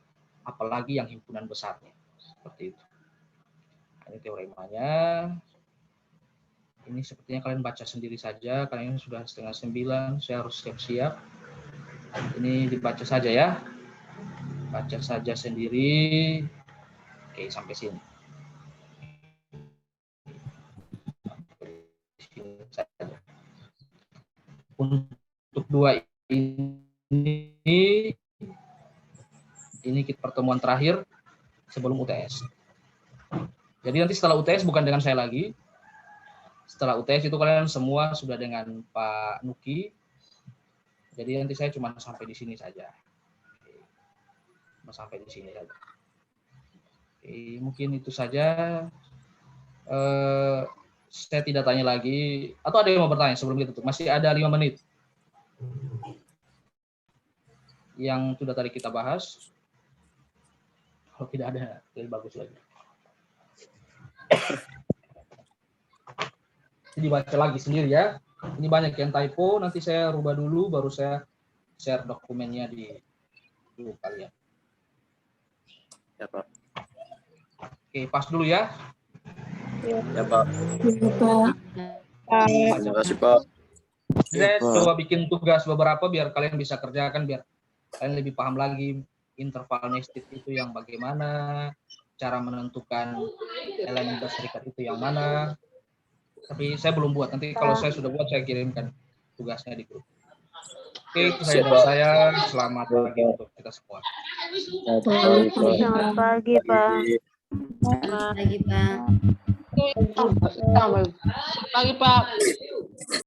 apalagi yang himpunan besarnya. Seperti itu. Ini teoremanya. Ini sepertinya kalian baca sendiri saja. Kalian sudah 8:30, saya harus siap-siap. Ini dibaca saja ya. Baca saja sendiri. Oke, sampai sini. Untuk 2 ini kita pertemuan terakhir sebelum UTS. Jadi nanti setelah UTS bukan dengan saya lagi. Setelah UTS itu kalian semua sudah dengan Pak Nuki. Jadi nanti saya cuma sampai di sini saja. Sampai di sini saja. Oke, mungkin itu saja. Saya tidak tanya lagi. Atau ada yang mau bertanya sebelum kita tutup? Masih ada 5 menit. Yang sudah tadi kita bahas. Kalau tidak ada, lebih bagus lagi. Ini dibaca lagi sendiri ya. Ini banyak yang typo, nanti saya rubah dulu, baru saya share dokumennya di dulu kalian. Ya, Pak. Oke, pas dulu ya. Ya, Pak. Ya, Pak. Terima kasih, Pak. Saya coba bikin tugas beberapa biar kalian bisa kerjakan, biar kalian lebih paham lagi interval nested itu yang bagaimana, cara menentukan elemen berserikat itu yang mana. Tapi saya belum buat, nanti kalau saya sudah buat saya kirimkan tugasnya di grup. Oke, itu saja dari saya. Selamat pagi untuk kita semua. Selamat pagi, Pak. Selamat pagi, Pak. Selamat pagi, Pak.